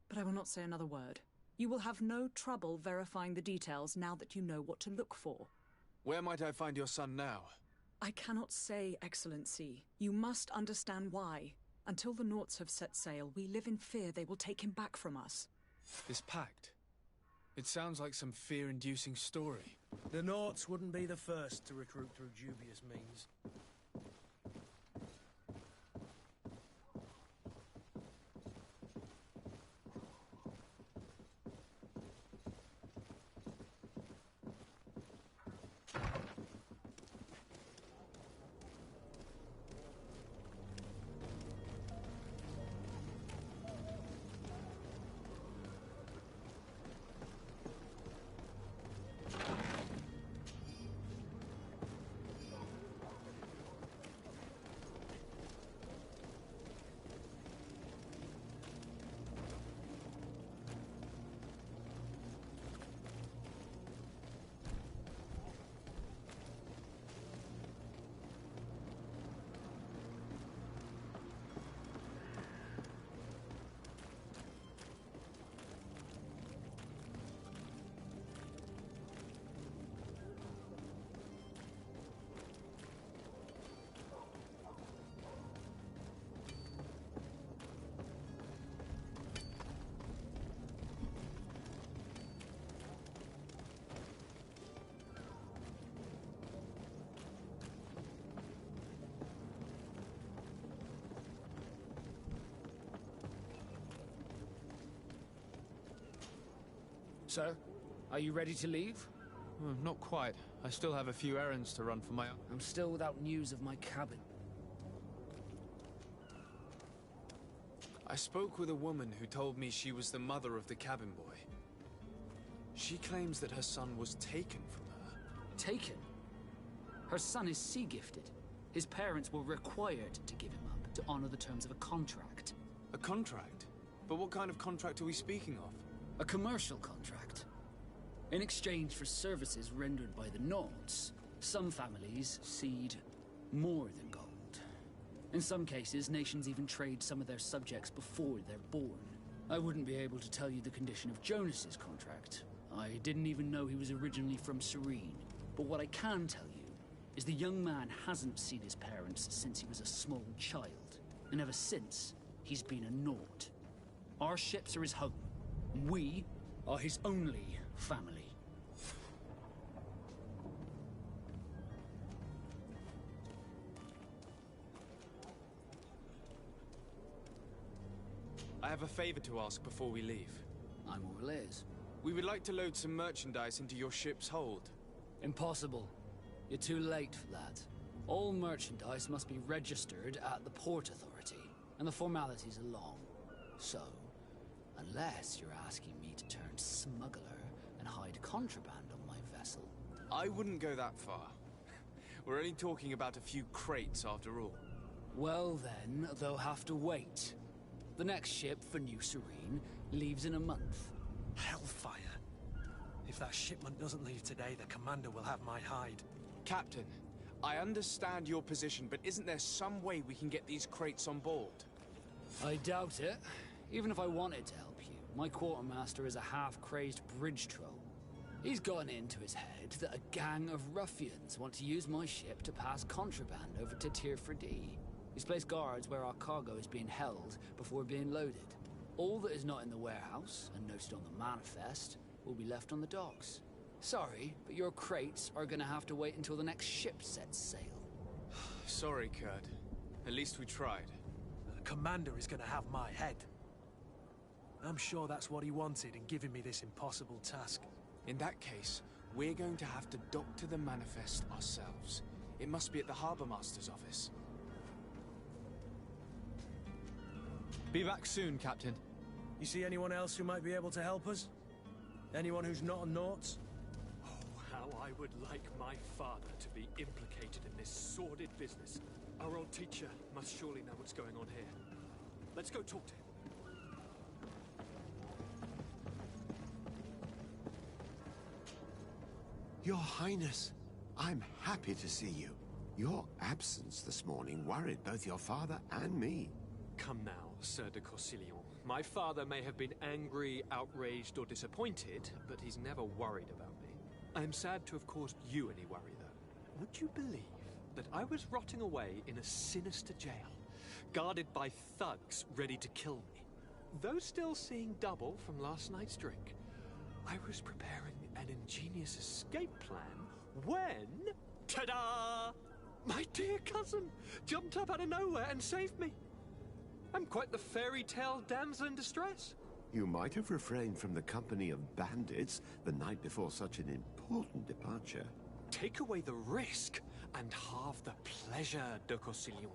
But I will not say another word. You will have no trouble verifying the details now that you know what to look for. Where might I find your son now? I cannot say, Excellency. You must understand why. Until the Nauts have set sail, we live in fear they will take him back from us. This pact? It sounds like some fear-inducing story. The Nauts wouldn't be the first to recruit through dubious means. Sir, are you ready to leave? Not quite. I still have a few errands to run for my... I'm still without news of my cabin. I spoke with a woman who told me she was the mother of the cabin boy. She claims that her son was taken from her. Taken? Her son is sea-gifted. His parents were required to give him up to honor the terms of a contract. A contract? But what kind of contract are we speaking of? A commercial contract. In exchange for services rendered by the Nords, some families cede more than gold. In some cases, nations even trade some of their subjects before they're born. I wouldn't be able to tell you the condition of Jonas's contract. I didn't even know he was originally from Serene. But what I can tell you is the young man hasn't seen his parents since he was a small child. And ever since, he's been a Nord. Our ships are his home. We are his only family. I have a favor to ask before we leave. I'm all ears. We would like to load some merchandise into your ship's hold. Impossible. You're too late for that. All merchandise must be registered at the Port Authority, and the formalities are long. So, unless you're asking me to turn smuggler and hide contraband on my vessel... I wouldn't go that far. We're only talking about a few crates after all. Well then, they'll have to wait. The next ship for New Serene leaves in a month. Hellfire. If that shipment doesn't leave today, the commander will have my hide. Captain, I understand your position, but isn't there some way we can get these crates on board? I doubt it. Even if I wanted to help you, my quartermaster is a half-crazed bridge troll. He's gotten into his head that a gang of ruffians want to use my ship to pass contraband over to Tier 4D. He's placed guards where our cargo is being held before being loaded. All that is not in the warehouse, and noted on the manifest, will be left on the docks. Sorry, but your crates are gonna have to wait until the next ship sets sail. Sorry, Kurt. At least we tried. The commander is gonna have my head. I'm sure that's what he wanted in giving me this impossible task. In that case, we're going to have to dock to the manifest ourselves. It must be at the Harbour Master's office. Be back soon, Captain. You see anyone else who might be able to help us? Anyone who's not a Nauts? Oh, how I would like my father to be implicated in this sordid business. Our old teacher must surely know what's going on here. Let's go talk to him. Your Highness, I'm happy to see you. Your absence this morning worried both your father and me. Come now, Sir de Corsillon. My father may have been angry, outraged, or disappointed, but he's never worried about me. I am sad to have caused you any worry, though. Would you believe that I was rotting away in a sinister jail, guarded by thugs ready to kill me? Though still seeing double from last night's drink, I was preparing an ingenious escape plan when... Ta-da! My dear cousin jumped up out of nowhere and saved me. I'm quite the fairy tale damsel in distress. You might have refrained from the company of bandits the night before such an important departure. Take away the risk and halve the pleasure, de Corsillon.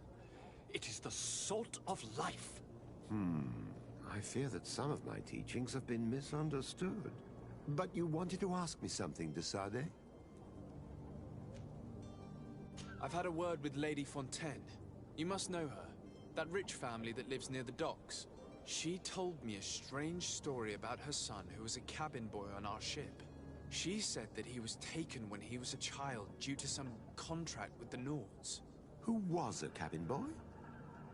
It is the salt of life. I fear that some of my teachings have been misunderstood. But you wanted to ask me something, de Sade? I've had a word with Lady Fontaine. You must know her. That rich family that lives near the docks. She told me a strange story about her son who was a cabin boy on our ship. She said that he was taken when he was a child due to some contract with the Nords. Who was a cabin boy?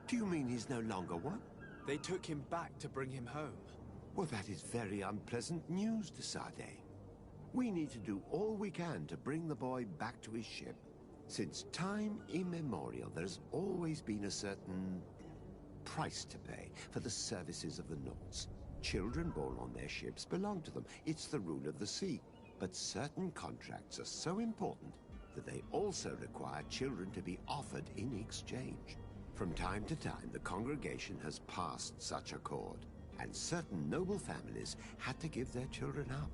Do you mean he's no longer one? They took him back to bring him home. Well, that is very unpleasant news, de Sade. We need to do all we can to bring the boy back to his ship. Since time immemorial, there's always been a certain price to pay for the services of the Nords. Children born on their ships belong to them. It's the rule of the sea. But certain contracts are so important that they also require children to be offered in exchange. From time to time, the congregation has passed such accord, and certain noble families had to give their children up.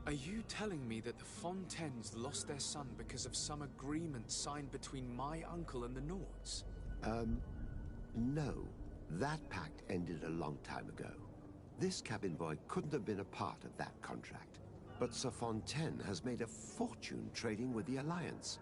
Are you telling me that the Fontaines lost their son because of some agreement signed between my uncle and the Nords? No. That pact ended a long time ago. This cabin boy couldn't have been a part of that contract. But Sir Fontaine has made a fortune trading with the Alliance,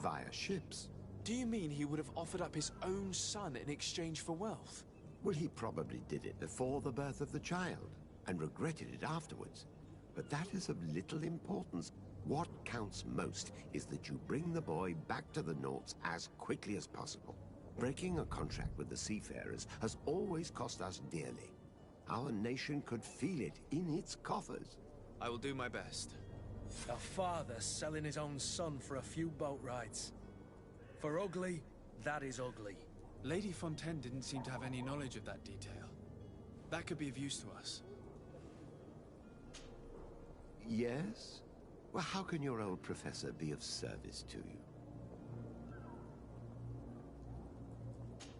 via ships. Do you mean he would have offered up his own son in exchange for wealth? Well, he probably did it before the birth of the child, and regretted it afterwards. But that is of little importance. What counts most is that you bring the boy back to the Nords as quickly as possible. Breaking a contract with the seafarers has always cost us dearly. Our nation could feel it in its coffers. I will do my best. A father selling his own son for a few boat rides. For ugly, that is ugly. Lady Fontaine didn't seem to have any knowledge of that detail. That could be of use to us. Yes? Well, how can your old professor be of service to you?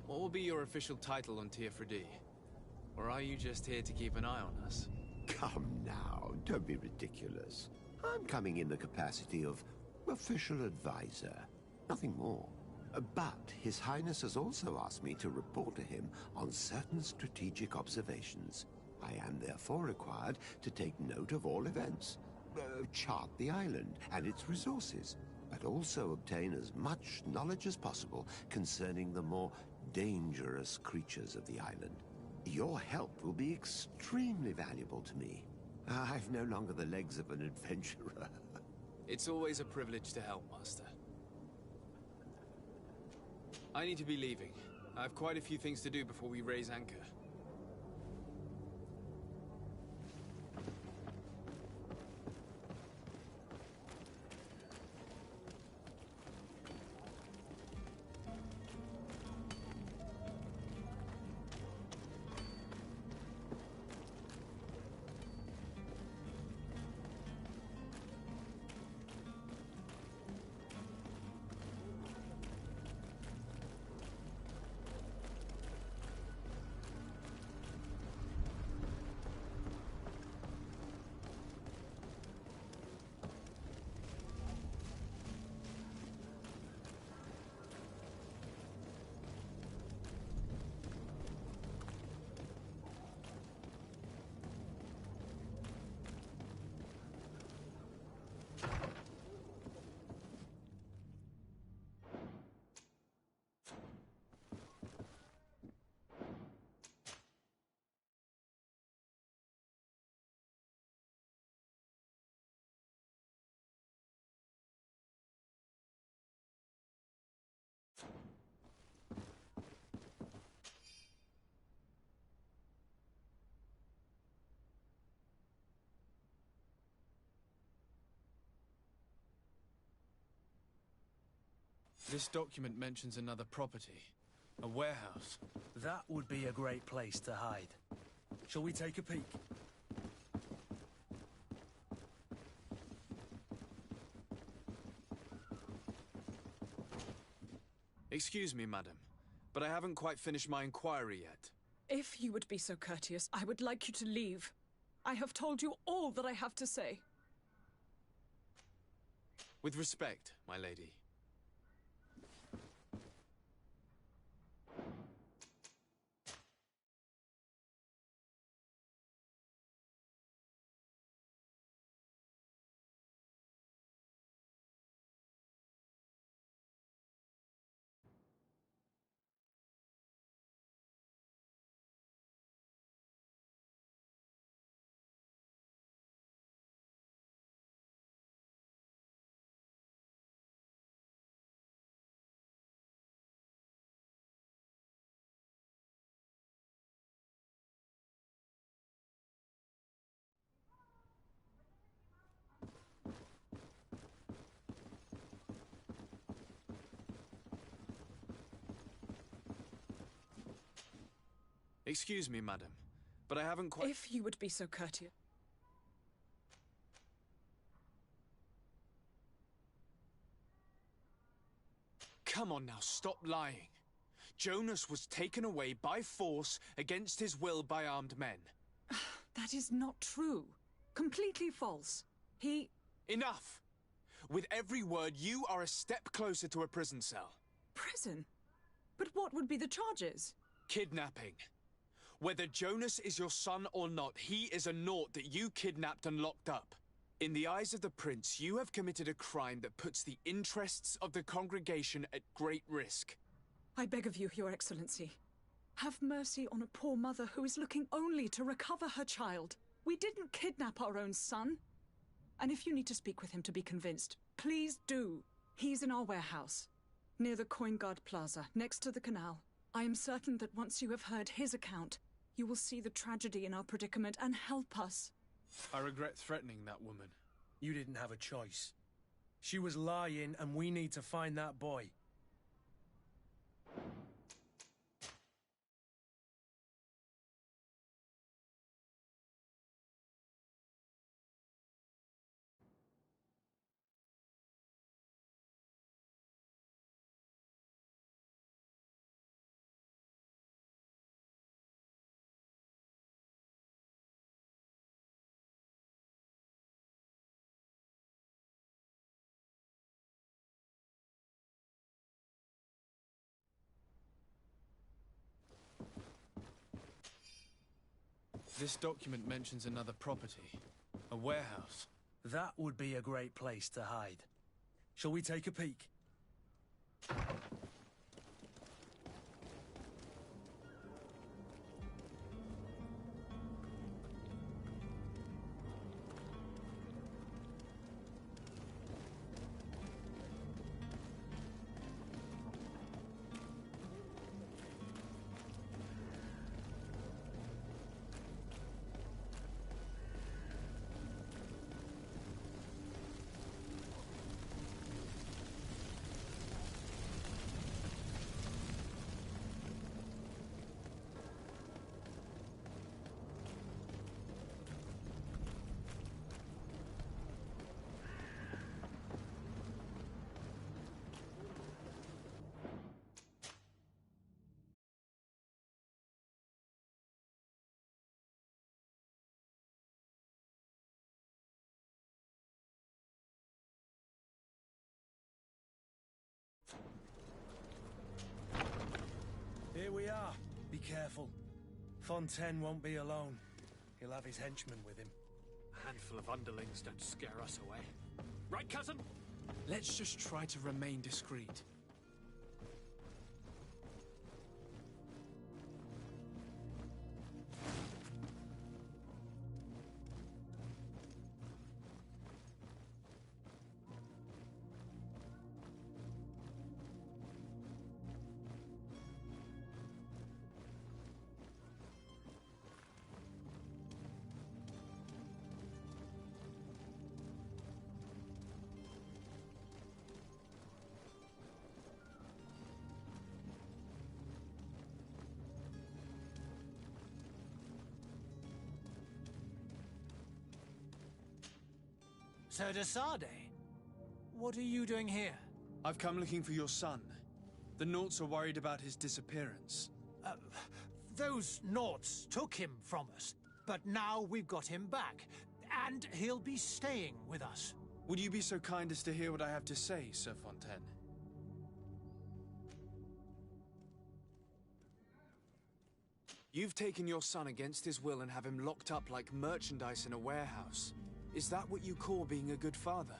What will be your official title on Teofredi? Or are you just here to keep an eye on us? Come now, don't be ridiculous. I'm coming in the capacity of official advisor, nothing more. But His Highness has also asked me to report to him on certain strategic observations. I am therefore required to take note of all events, chart the island and its resources, but also obtain as much knowledge as possible concerning the more dangerous creatures of the island. Your help will be extremely valuable to me. I've no longer the legs of an adventurer. It's always a privilege to help, Master. I need to be leaving. I have quite a few things to do before we raise anchor. This document mentions another property. A warehouse. That would be a great place to hide. Shall we take a peek? Excuse me, madam, but I haven't quite finished my inquiry yet. If you would be so courteous, I would like you to leave. I have told you all that I have to say. With respect, my lady. Excuse me, madam, but I haven't quite— If you would be so courteous. Come on now, stop lying. Jonas was taken away by force against his will by armed men. That is not true. Completely false. He... Enough! With every word, you are a step closer to a prison cell. Prison? But what would be the charges? Kidnapping. Whether Jonas is your son or not, he is a naught that you kidnapped and locked up. In the eyes of the Prince, you have committed a crime that puts the interests of the congregation at great risk. I beg of you, Your Excellency. Have mercy on a poor mother who is looking only to recover her child. We didn't kidnap our own son. And if you need to speak with him to be convinced, please do. He's in our warehouse, near the Coinguard Plaza, next to the canal. I am certain that once you have heard his account, you will see the tragedy in our predicament and help us. I regret threatening that woman. You didn't have a choice. She was lying, and we need to find that boy. This document mentions another property. A warehouse. That would be a great place to hide. Shall we take a peek? Here we are. Be careful. Fontaine won't be alone. He'll have his henchmen with him. A handful of underlings don't scare us away. Right, cousin? Let's just try to remain discreet. Sir de Sardet, what are you doing here? I've come looking for your son. The Naughts are worried about his disappearance. Those Naughts took him from us, but now we've got him back, and he'll be staying with us. Would you be so kind as to hear what I have to say, Sir Fontaine? You've taken your son against his will and have him locked up like merchandise in a warehouse. Is that what you call being a good father?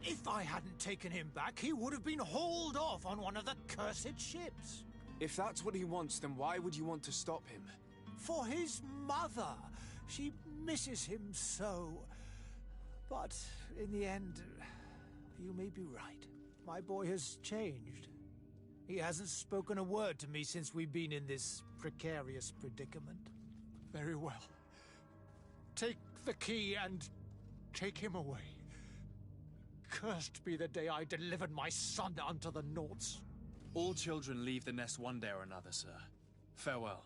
If I hadn't taken him back, he would have been hauled off on one of the cursed ships. If that's what he wants, then why would you want to stop him? For his mother. She misses him so. But in the end, you may be right. My boy has changed. He hasn't spoken a word to me since we've been in this precarious predicament. Very well. Take the key and take him away. Cursed be the day I delivered my son unto the Naughts. All children leave the nest one day or another, sir. Farewell.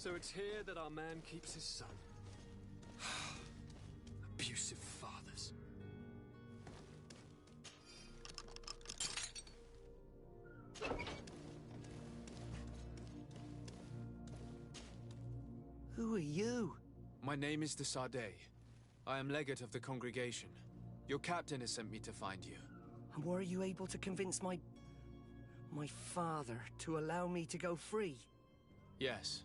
So it's here that our man keeps his son. Abusive fathers. Who are you? My name is de Sardet. I am legate of the congregation. Your captain has sent me to find you. And were you able to convince my father to allow me to go free? Yes.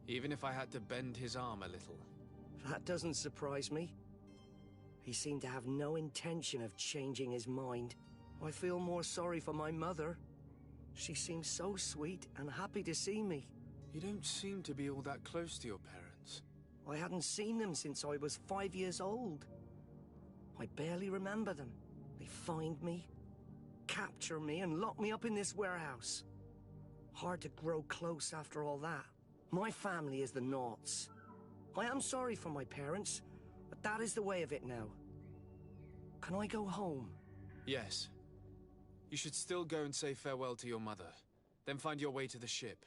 Even if I had to bend his arm a little. That doesn't surprise me. He seemed to have no intention of changing his mind. I feel more sorry for my mother. She seems so sweet and happy to see me. You don't seem to be all that close to your parents. I hadn't seen them since I was 5 years old. I barely remember them. They find me, capture me, and lock me up in this warehouse. Hard to grow close after all that. My family is the Naughts. I am sorry for my parents, but that is the way of it now. Can I go home? Yes. You should still go and say farewell to your mother. Then find your way to the ship.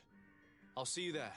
I'll see you there.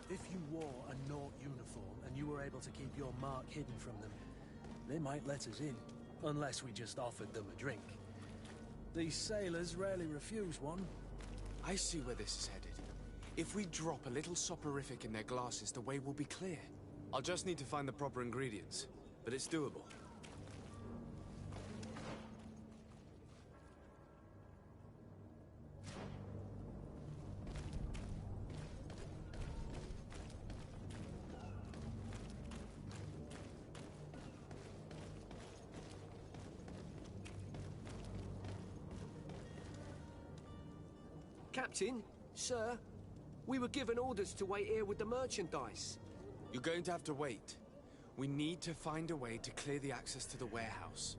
If you wore a Naught uniform and you were able to keep your mark hidden from them, they might let us in, unless we just offered them a drink. These sailors rarely refuse one. I see where this is headed. If we drop a little soporific in their glasses, the way will be clear. I'll just need to find the proper ingredients, but it's doable. Captain, sir, we were given orders to wait here with the merchandise. You're going to have to wait. We need to find a way to clear the access to the warehouse.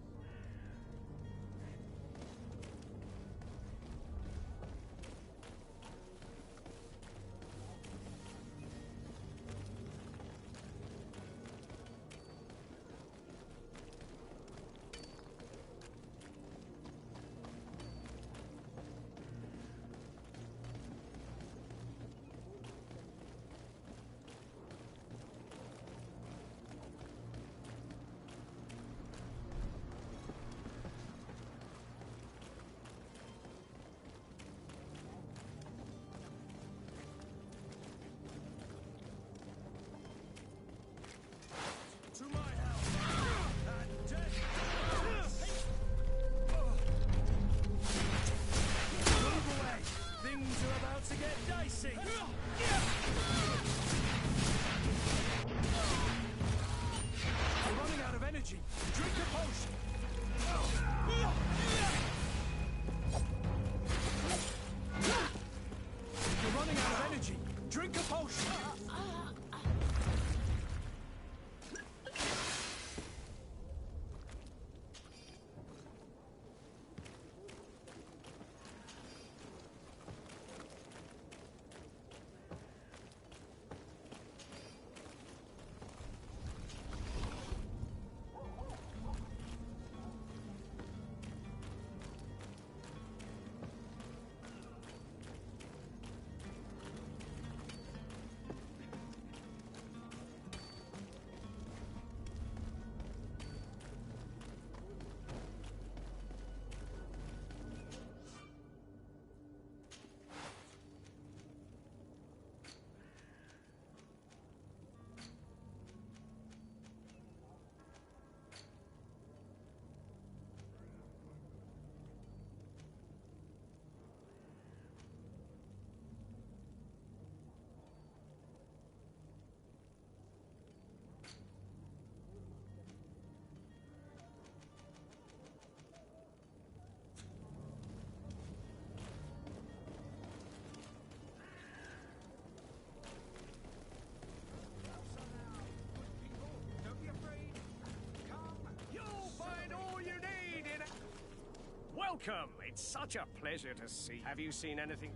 Welcome! It's such a pleasure to see. Have you seen anything?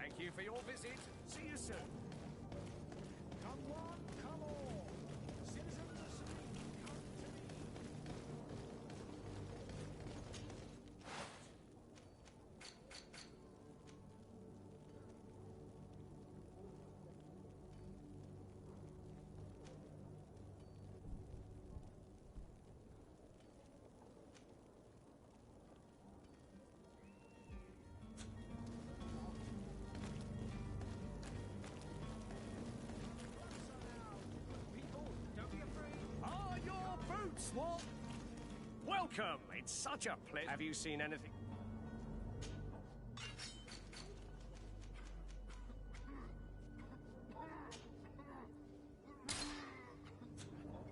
Thank you for your visit. See you soon. Come one, come all. Citizens of Serene, come to me. Swamp. Welcome! It's such a pleasure. Have you seen anything?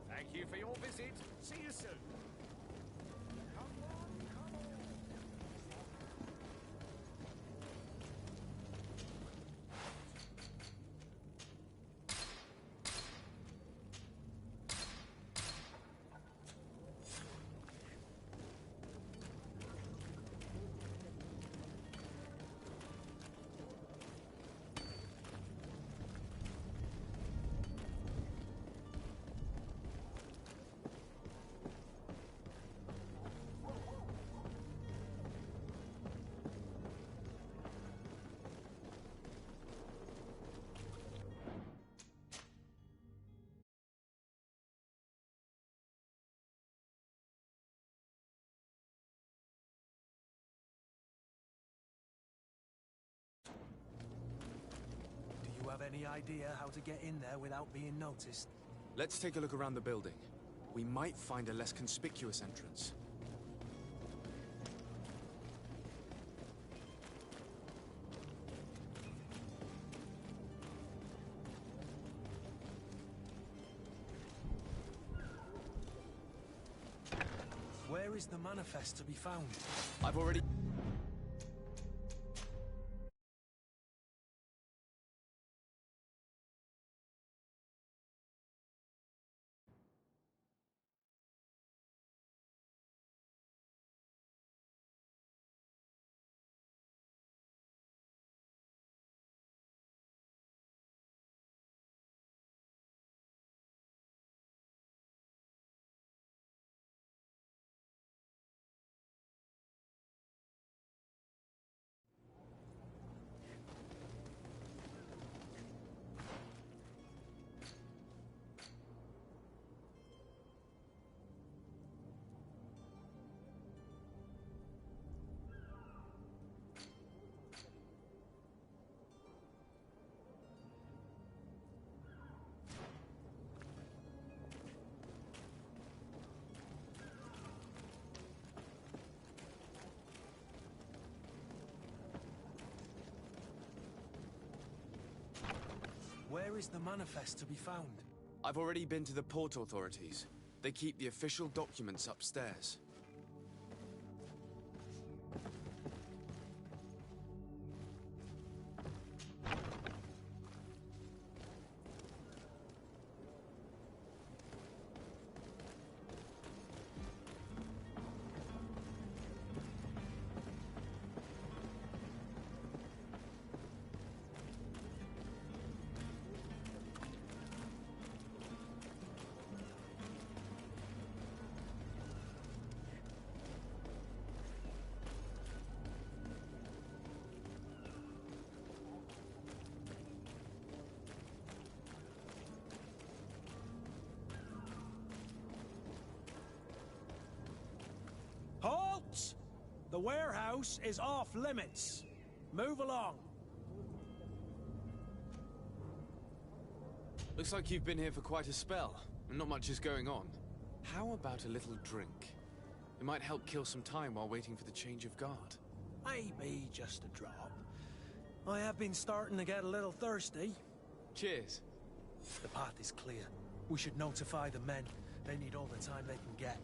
Thank you for your visit. See you soon. Do you have any idea how to get in there without being noticed? Let's take a look around the building. We might find a less conspicuous entrance. Where is the manifest to be found? I've already... Where is the manifest to be found? I've already been to the port authorities. They keep the official documents upstairs. Halt! The warehouse is off limits. Move along. Looks like you've been here for quite a spell, and not much is going on. How about a little drink? It might help kill some time while waiting for the change of guard. Maybe just a drop. I have been starting to get a little thirsty. Cheers. The path is clear. We should notify the men. They need all the time they can get.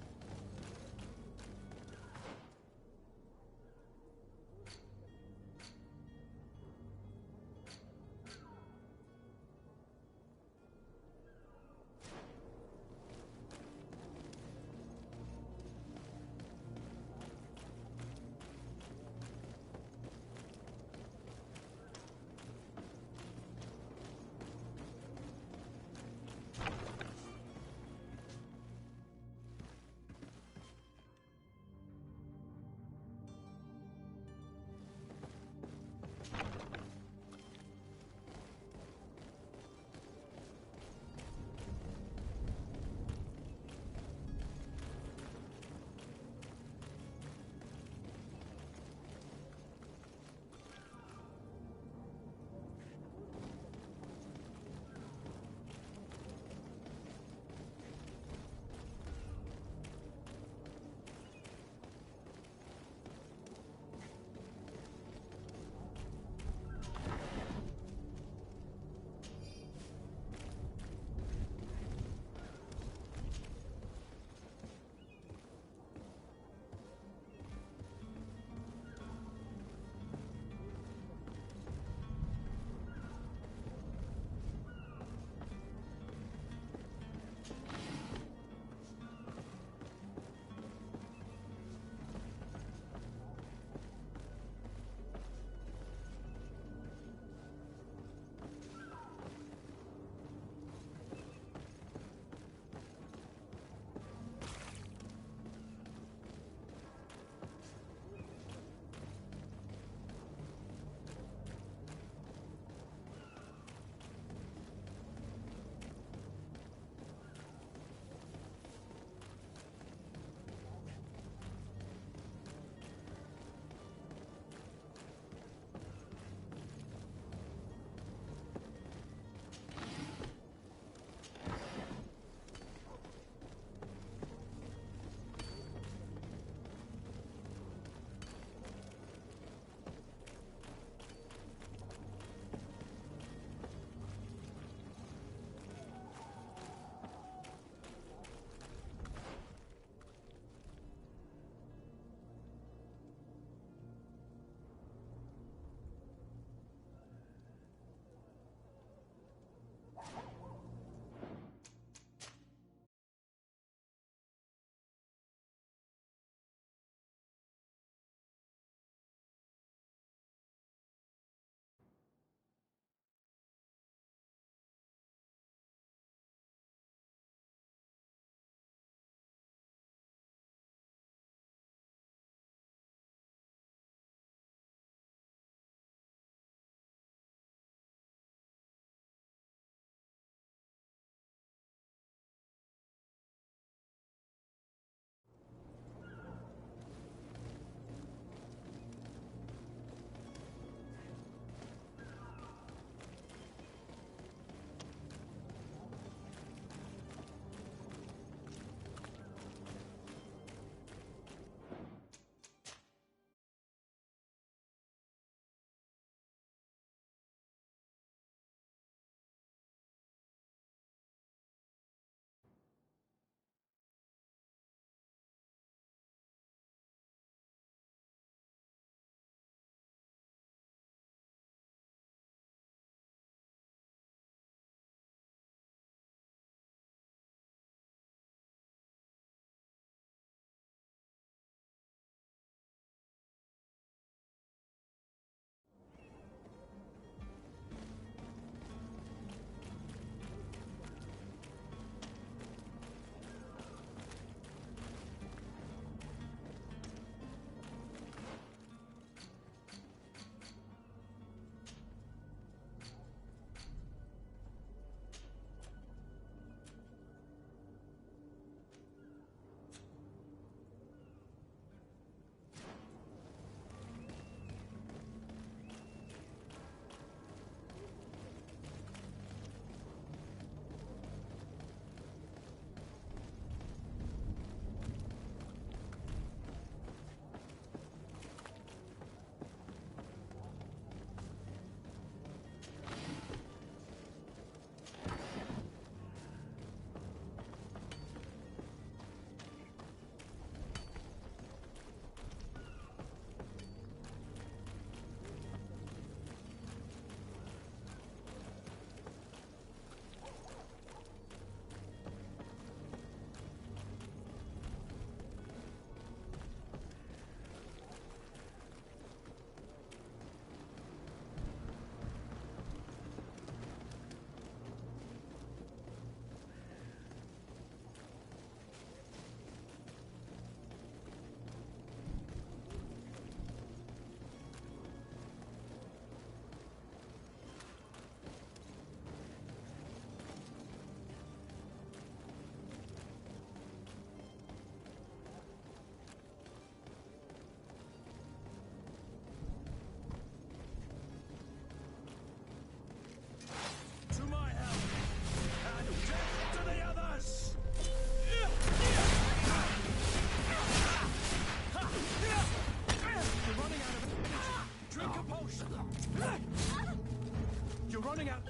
You're running out.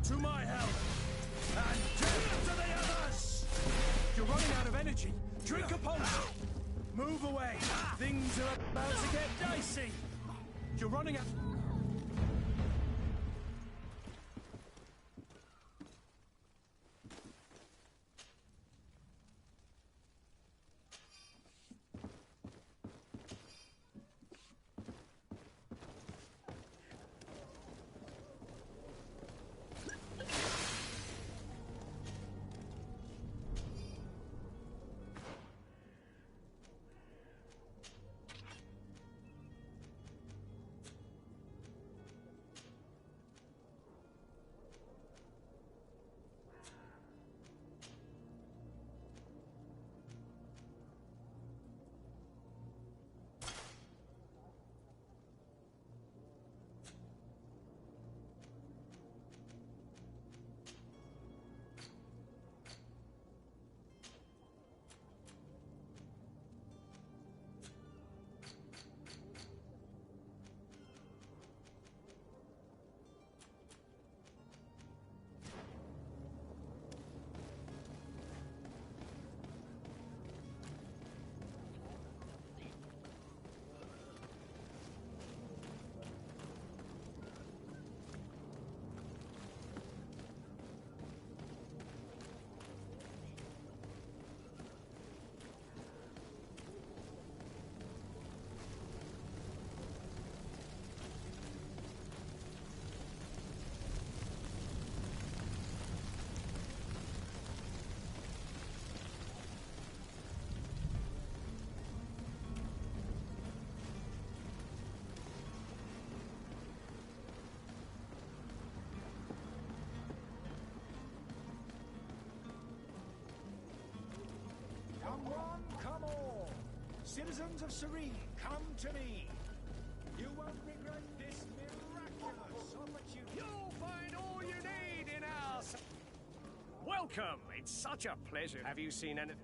To my help. And death to the others! You're running out of energy. Drink a potion. Move away. Things are about to get dicey. You're running out. Come one, come all. Citizens of Serene, come to me. You won't regret this miraculous opportunity. You'll find all you need in our... Welcome! It's such a pleasure. Have you seen anything?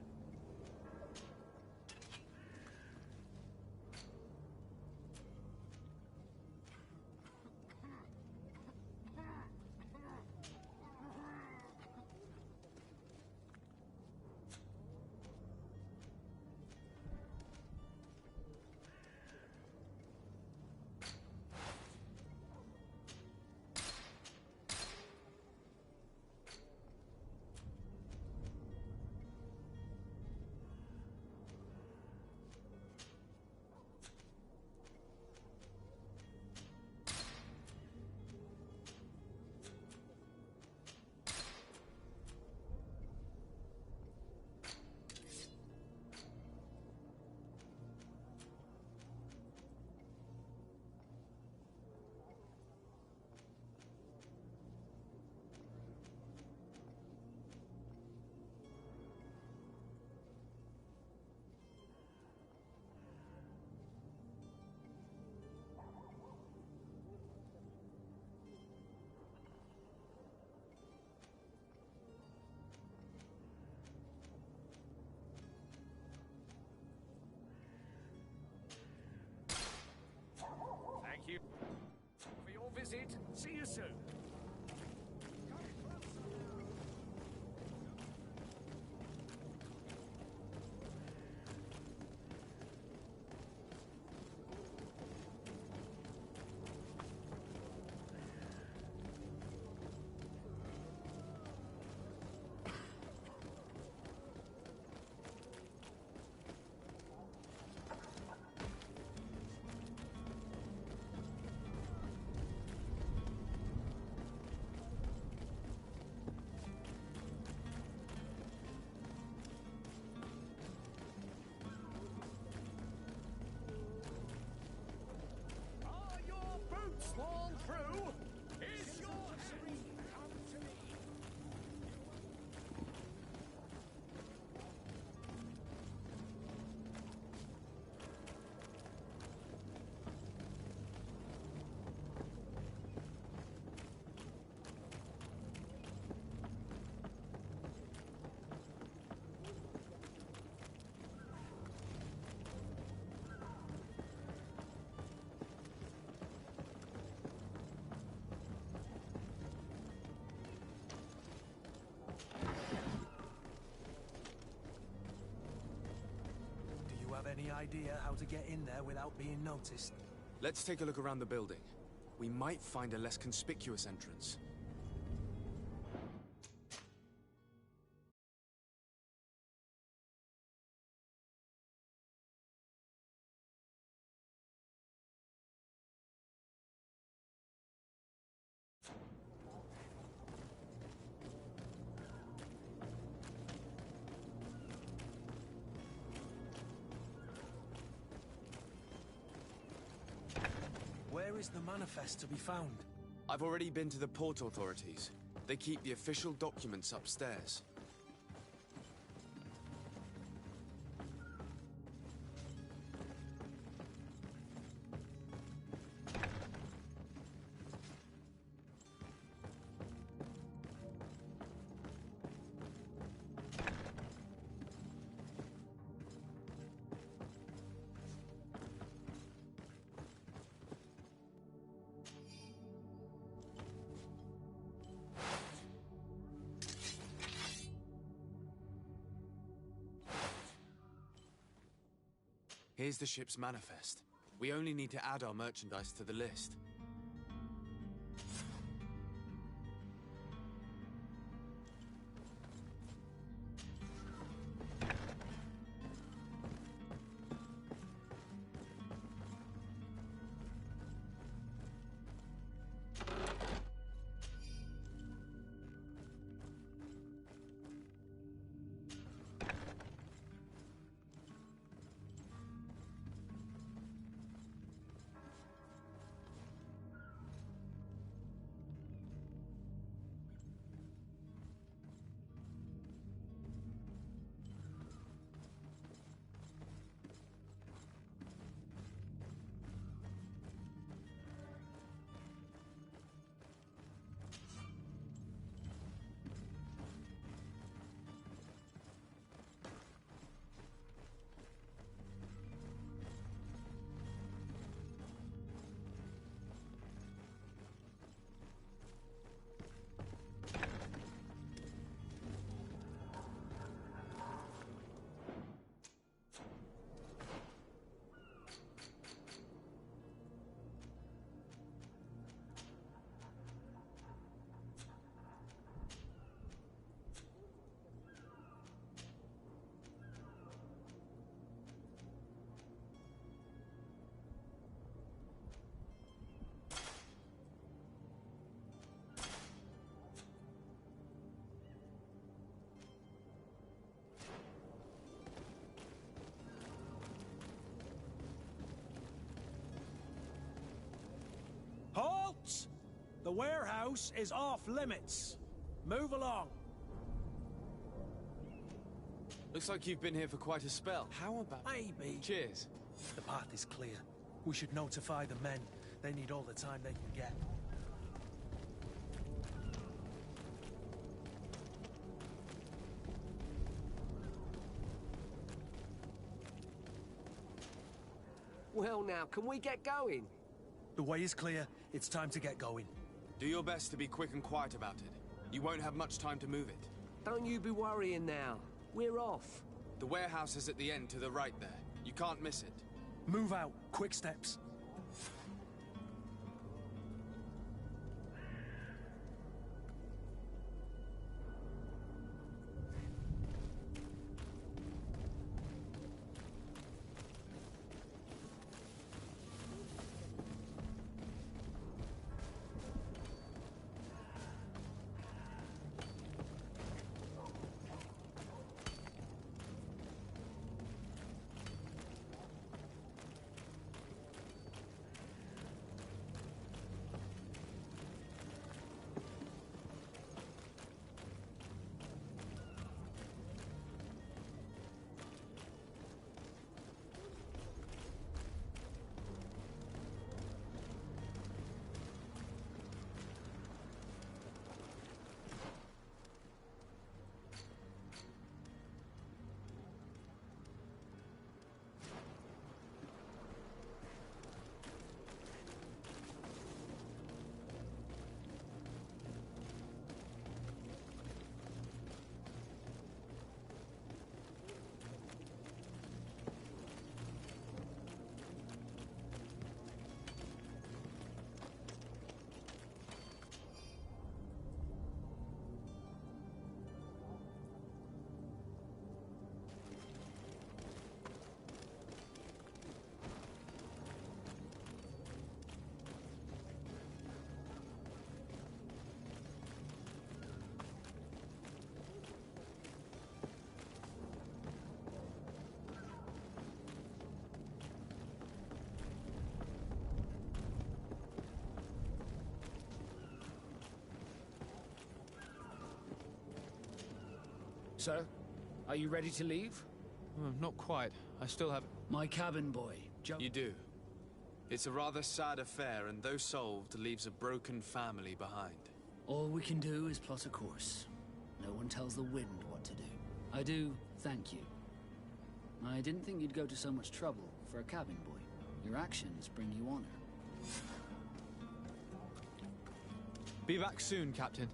Thank you for your visit. See you soon. any idea how to get in there without being noticed? Let's take a look around the building. We might find a less conspicuous entrance. Where is the manifest to be found? I've already been to the port authorities. They keep the official documents upstairs. Here's the ship's manifest. We only need to add our merchandise to the list. Halt! The warehouse is off limits. Move along. Looks like you've been here for quite a spell. How about... Maybe. Cheers. The path is clear. We should notify the men. They need all the time they can get. Well now, can we get going? The way is clear. It's time to get going. Do your best to be quick and quiet about it. You won't have much time to move it. Don't you be worrying now. We're off. The warehouse is at the end to the right there. You can't miss it. Move out. Quick steps. So, are you ready to leave? Not quite. I still have... My cabin boy, You do. It's a rather sad affair, and though solved, leaves a broken family behind. All we can do is plot a course. No one tells the wind what to do. I do thank you. I didn't think you'd go to so much trouble for a cabin boy. Your actions bring you honor. Be back soon, Captain.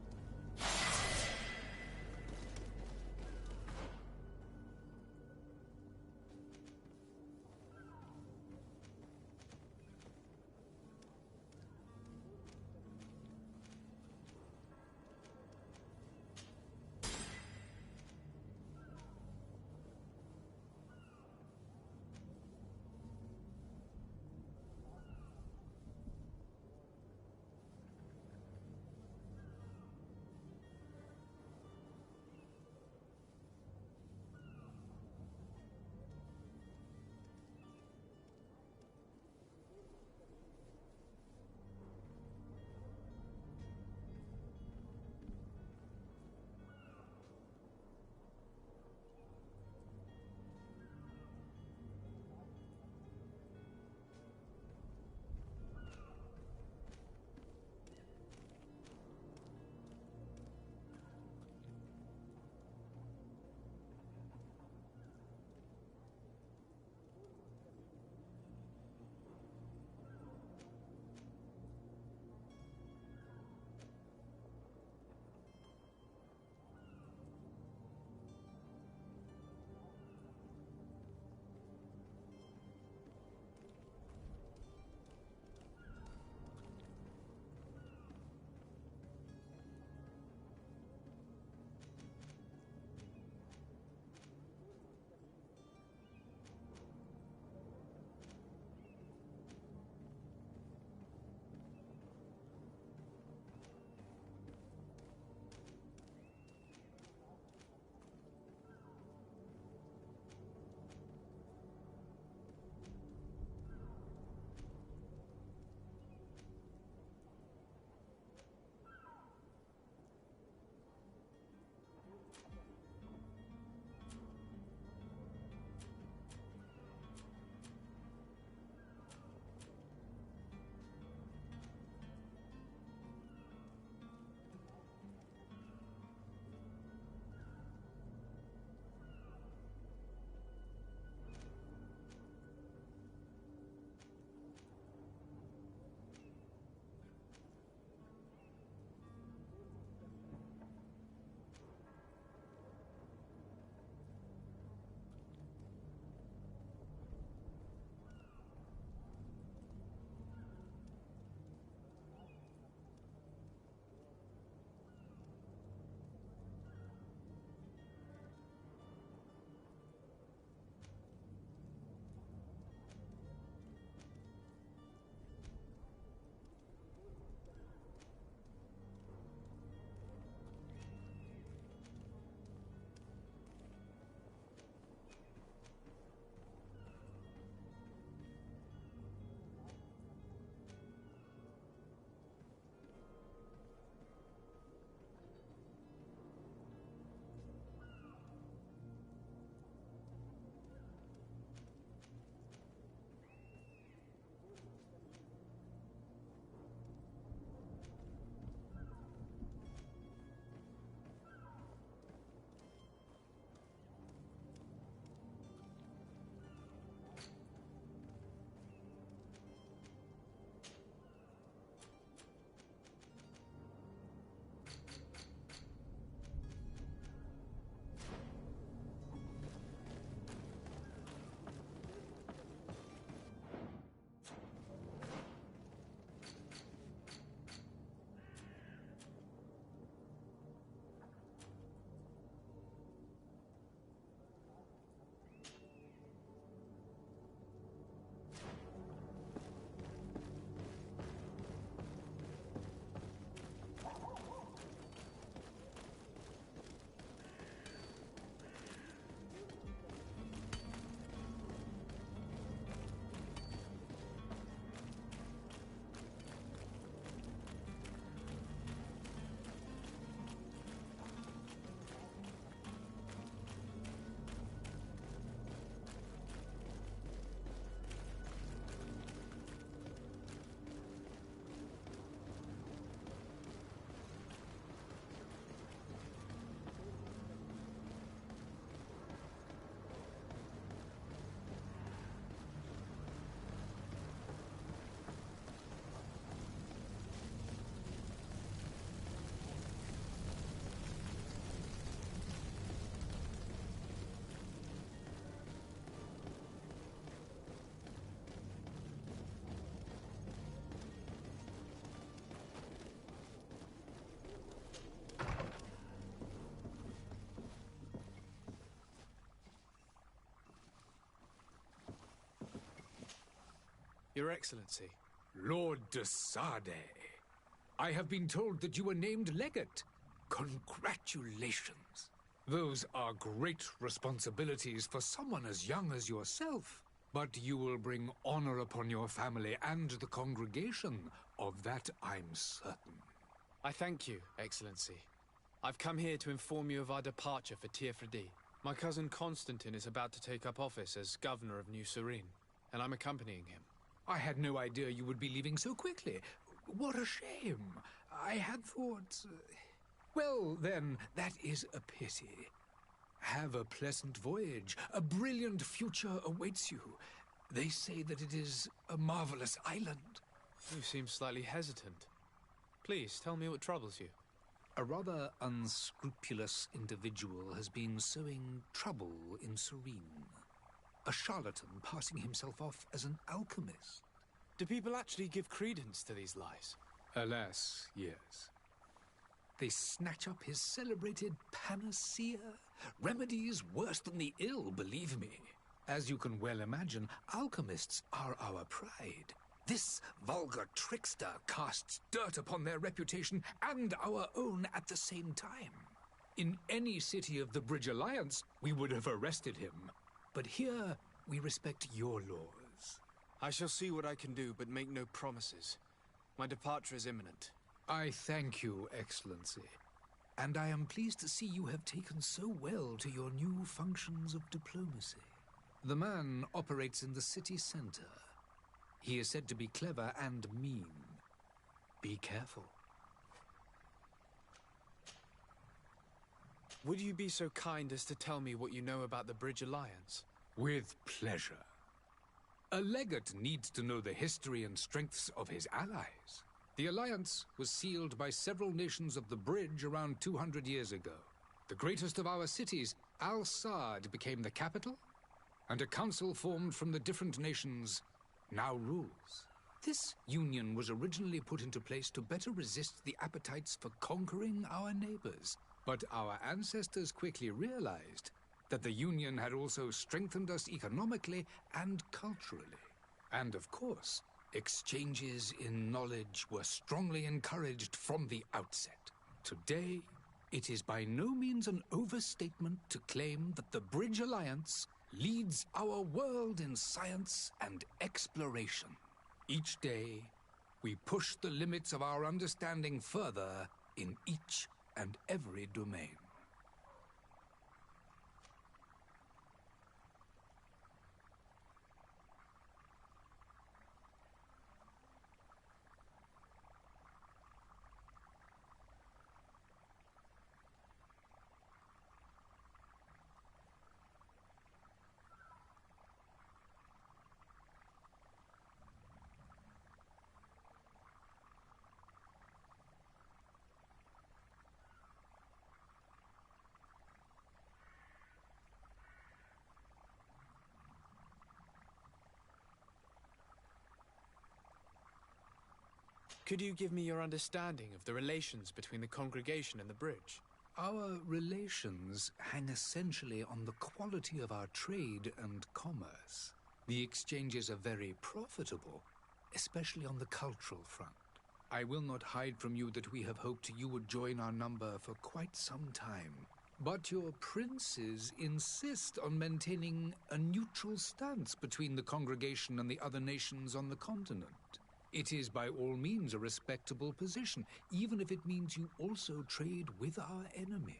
Your Excellency. Lord de Sade, I have been told that you were named legate. Congratulations. Those are great responsibilities for someone as young as yourself. But you will bring honor upon your family and the congregation. Of that I'm certain. I thank you, Excellency. I've come here to inform you of our departure for Teerfredi. My cousin Constantine is about to take up office as governor of New Serene, and I'm accompanying him. I had no idea you would be leaving so quickly. What a shame. I had thought... Well, then, that is a pity. Have a pleasant voyage. A brilliant future awaits you. They say that it is a marvelous island. You seem slightly hesitant. Please, tell me what troubles you. A rather unscrupulous individual has been sowing trouble in Serene. A charlatan passing himself off as an alchemist. Do people actually give credence to these lies? Alas, yes. They snatch up his celebrated panacea. Remedies worse than the ill, believe me. As you can well imagine, alchemists are our pride. This vulgar trickster casts dirt upon their reputation and our own at the same time. In any city of the Bridge Alliance, we would have arrested him. But here, we respect your laws. I shall see what I can do, but make no promises. My departure is imminent. I thank you, Excellency. And I am pleased to see you have taken so well to your new functions of diplomacy. The man operates in the city center. He is said to be clever and mean. Be careful. Would you be so kind as to tell me what you know about the Bridge Alliance? With pleasure. A legate needs to know the history and strengths of his allies. The alliance was sealed by several nations of the Bridge around 200 years ago. The greatest of our cities, Al-Sad, became the capital, and a council formed from the different nations now rules. This union was originally put into place to better resist the appetites for conquering our neighbors. But our ancestors quickly realized that the union had also strengthened us economically and culturally. And of course, exchanges in knowledge were strongly encouraged from the outset. Today, it is by no means an overstatement to claim that the Bridge Alliance leads our world in science and exploration. Each day, we push the limits of our understanding further in each and every domain. Could you give me your understanding of the relations between the congregation and the Bridge? Our relations hang essentially on the quality of our trade and commerce. The exchanges are very profitable, especially on the cultural front. I will not hide from you that we have hoped you would join our number for quite some time. But your princes insist on maintaining a neutral stance between the congregation and the other nations on the continent. It is by all means a respectable position, even if it means you also trade with our enemies.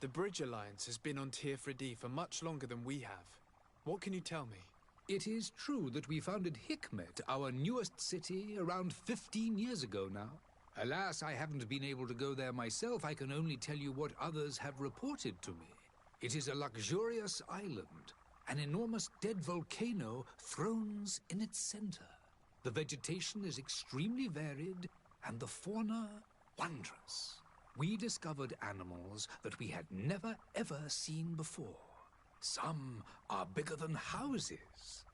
The Bridge Alliance has been on Teerfredi for much longer than we have. What can you tell me? It is true that we founded Hikmet, our newest city, around 15 years ago now. Alas, I haven't been able to go there myself. I can only tell you what others have reported to me. It is a luxurious island. An enormous dead volcano thrones in its center. The vegetation is extremely varied, and the fauna wondrous. We discovered animals that we had never ever seen before. Some are bigger than houses.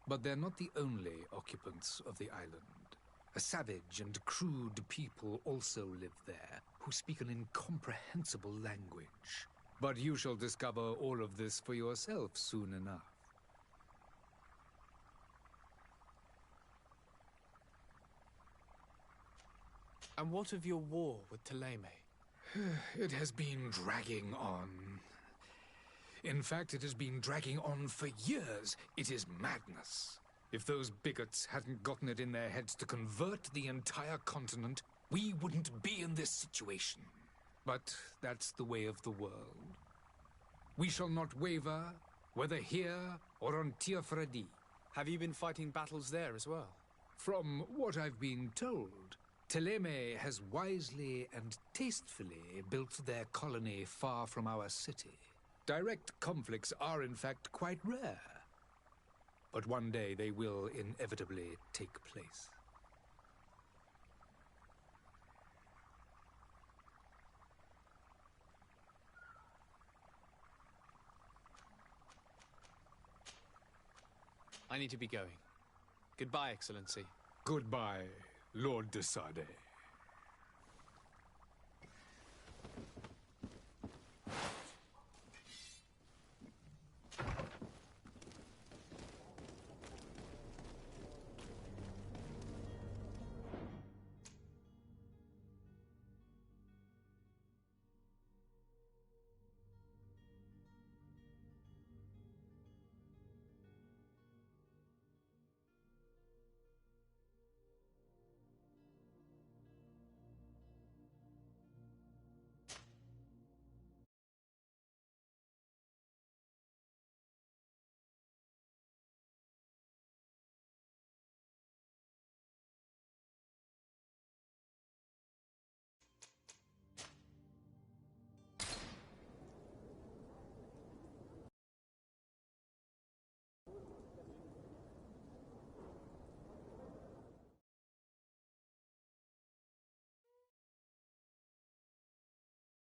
But they're not the only occupants of the island. A savage and crude people also live there, who speak an incomprehensible language. But you shall discover all of this for yourself soon enough. And what of your war with Thélème? It has been dragging on. In fact, it has been dragging on for years. It is madness. If those bigots hadn't gotten it in their heads to convert the entire continent, we wouldn't be in this situation. But that's the way of the world. We shall not waver, whether here or on Tir Freddy. Have you been fighting battles there as well? From what I've been told, Thélème has wisely and tastefully built their colony far from our city. Direct conflicts are, in fact, quite rare. But one day they will inevitably take place. I need to be going. Goodbye, Excellency. Goodbye, Lord de Sardet.